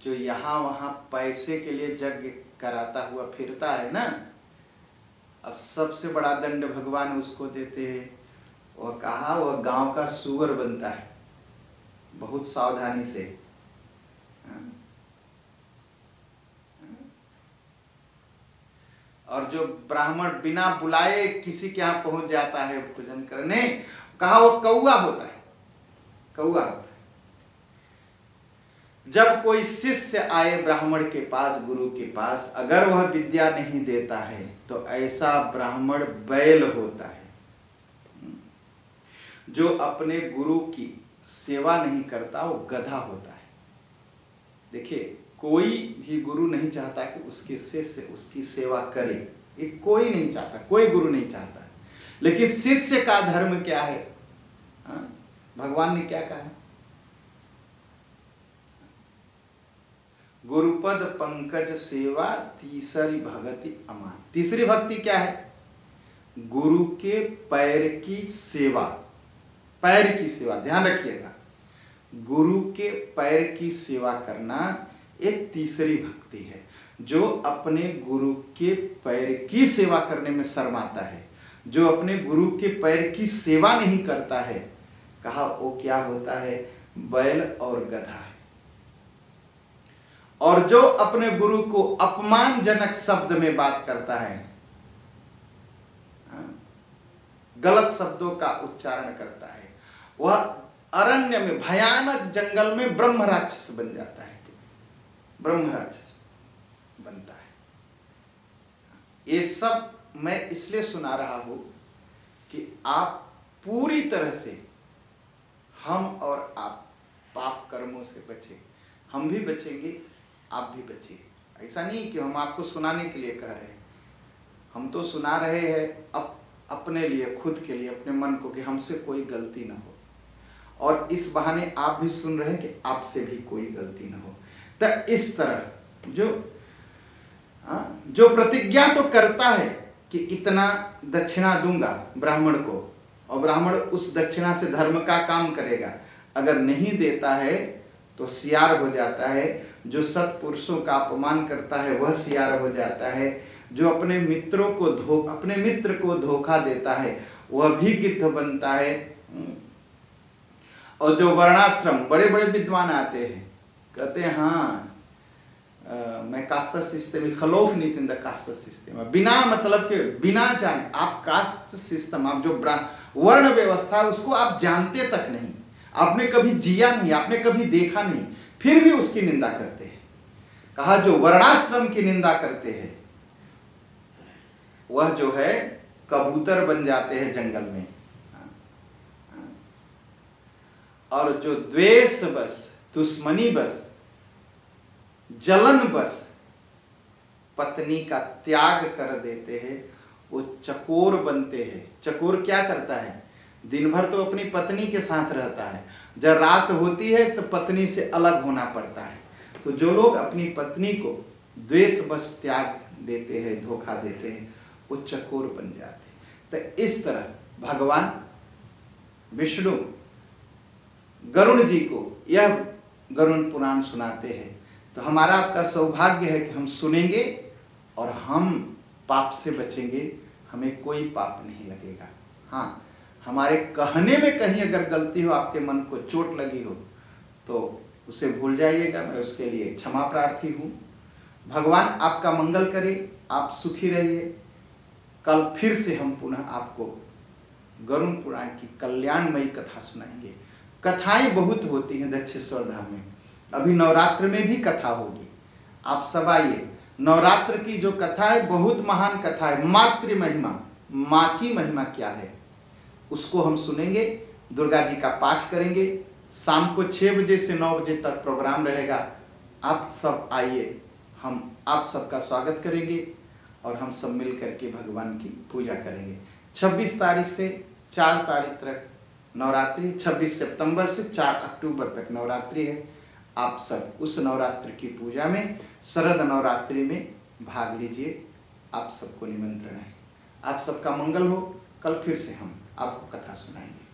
जो यहाँ वहां पैसे के लिए यज्ञ कराता हुआ फिरता है ना, अब सबसे बड़ा दंड भगवान उसको देते हैं। वह कहा वह गांव का सुअर बनता है, बहुत सावधानी से। और जो ब्राह्मण बिना बुलाए किसी के यहाँ पहुंच जाता है भोजन करने, कहा वो कौआ होता है, कौआ होता है। जब कोई शिष्य आए ब्राह्मण के पास, गुरु के पास, अगर वह विद्या नहीं देता है तो ऐसा ब्राह्मण बैल होता है। जो अपने गुरु की सेवा नहीं करता वो गधा होता है। देखिए, कोई भी गुरु नहीं चाहता कि उसके शिष्य उसकी सेवा करे, ये कोई नहीं चाहता, कोई गुरु नहीं चाहता। लेकिन शिष्य का धर्म क्या है? भगवान ने क्या कहा? गुरुपद पंकज सेवा तीसरी भक्ति अमान। तीसरी भक्ति क्या है? गुरु के पैर की सेवा। पैर की सेवा, ध्यान रखिएगा, गुरु के पैर की सेवा करना एक तीसरी भक्ति है। जो अपने गुरु के पैर की सेवा करने में शर्माता है, जो अपने गुरु के पैर की सेवा नहीं करता है, कहा वो क्या होता है? बैल और गधा है। और जो अपने गुरु को अपमानजनक शब्द में बात करता है, गलत शब्दों का उच्चारण करता है, वह अरण्य में, भयानक जंगल में ब्रह्म राक्षस बन जाता है, ब्रह्म राक्षस बनता है। ये सब मैं इसलिए सुना रहा हूं कि आप पूरी तरह से, हम और आप पाप कर्मों से बचे। हम भी बचेंगे, आप भी बचिए। ऐसा नहीं कि हम आपको सुनाने के लिए कह रहे हैं, हम तो सुना रहे हैं अपने लिए, खुद के लिए, अपने मन को, कि हमसे कोई गलती ना हो। और इस बहाने आप भी सुन रहे हैं कि आपसे भी कोई गलती ना हो। तो इस तरह जो प्रतिज्ञा तो करता है कि इतना दक्षिणा दूंगा ब्राह्मण को, और ब्राह्मण उस दक्षिणा से धर्म का काम करेगा, अगर नहीं देता है तो सियार हो जाता है। जो सत्पुरुषों का अपमान करता है वह सियार हो जाता है। जो अपने मित्रों को अपने मित्र को धोखा देता है वह भी गिद्ध बनता है। और जो वर्णाश्रम, बड़े बड़े विद्वान आते हैं, कहते हैं हाँ मैं कास्ट सिस्टम, खलौफ नहीं इन द कास्ट सिस्टम, बिना मतलब के, बिना जाने, आप कास्ट सिस्टम, आप जो वर्ण व्यवस्था है उसको आप जानते तक नहीं, आपने कभी जिया नहीं, आपने कभी देखा नहीं, फिर भी उसकी निंदा करते हैं। कहा जो वर्णाश्रम की निंदा करते हैं वह जो है कबूतर बन जाते हैं जंगल में। और जो द्वेष बस, दुश्मनी बस, जलन बस पत्नी का त्याग कर देते हैं, वो चकोर बनते हैं। चकोर क्या करता है? दिन भर तो अपनी पत्नी के साथ रहता है, जब रात होती है तो पत्नी से अलग होना पड़ता है। तो जो लोग अपनी पत्नी को द्वेष बस त्याग देते हैं, धोखा देते हैं, वो चकोर बन जाते हैं। तो इस तरह भगवान विष्णु गरुण जी को यह गरुण पुराण सुनाते हैं। तो हमारा आपका सौभाग्य है कि हम सुनेंगे और हम पाप से बचेंगे, हमें कोई पाप नहीं लगेगा। हाँ, हमारे कहने में कहीं अगर गलती हो, आपके मन को चोट लगी हो, तो उसे भूल जाइएगा, मैं उसके लिए क्षमा प्रार्थी हूँ। भगवान आपका मंगल करे, आप सुखी रहिए। कल फिर से हम पुनः आपको गरुण पुराण की कल्याणमयी कथा सुनाएंगे। कथाएं बहुत होती हैं दक्षेश्वर धाम में, अभी नवरात्र में भी कथा होगी, आप सब आइए। नवरात्र की जो कथा है बहुत महान कथा है। मातृ महिमा, माँ की महिमा क्या है उसको हम सुनेंगे, दुर्गा जी का पाठ करेंगे। शाम को 6 बजे से 9 बजे तक प्रोग्राम रहेगा। आप सब आइए, हम आप सबका स्वागत करेंगे और हम सब मिल करके भगवान की पूजा करेंगे। 26 तारीख से 4 तारीख तक नवरात्रि, 26 सितंबर से 4 अक्टूबर तक नवरात्रि है। आप सब उस नवरात्रि की पूजा में, शरद नवरात्रि में भाग लीजिए। आप सबको निमंत्रण है। आप सबका मंगल हो। कल फिर से हम आपको कथा सुनाएंगे।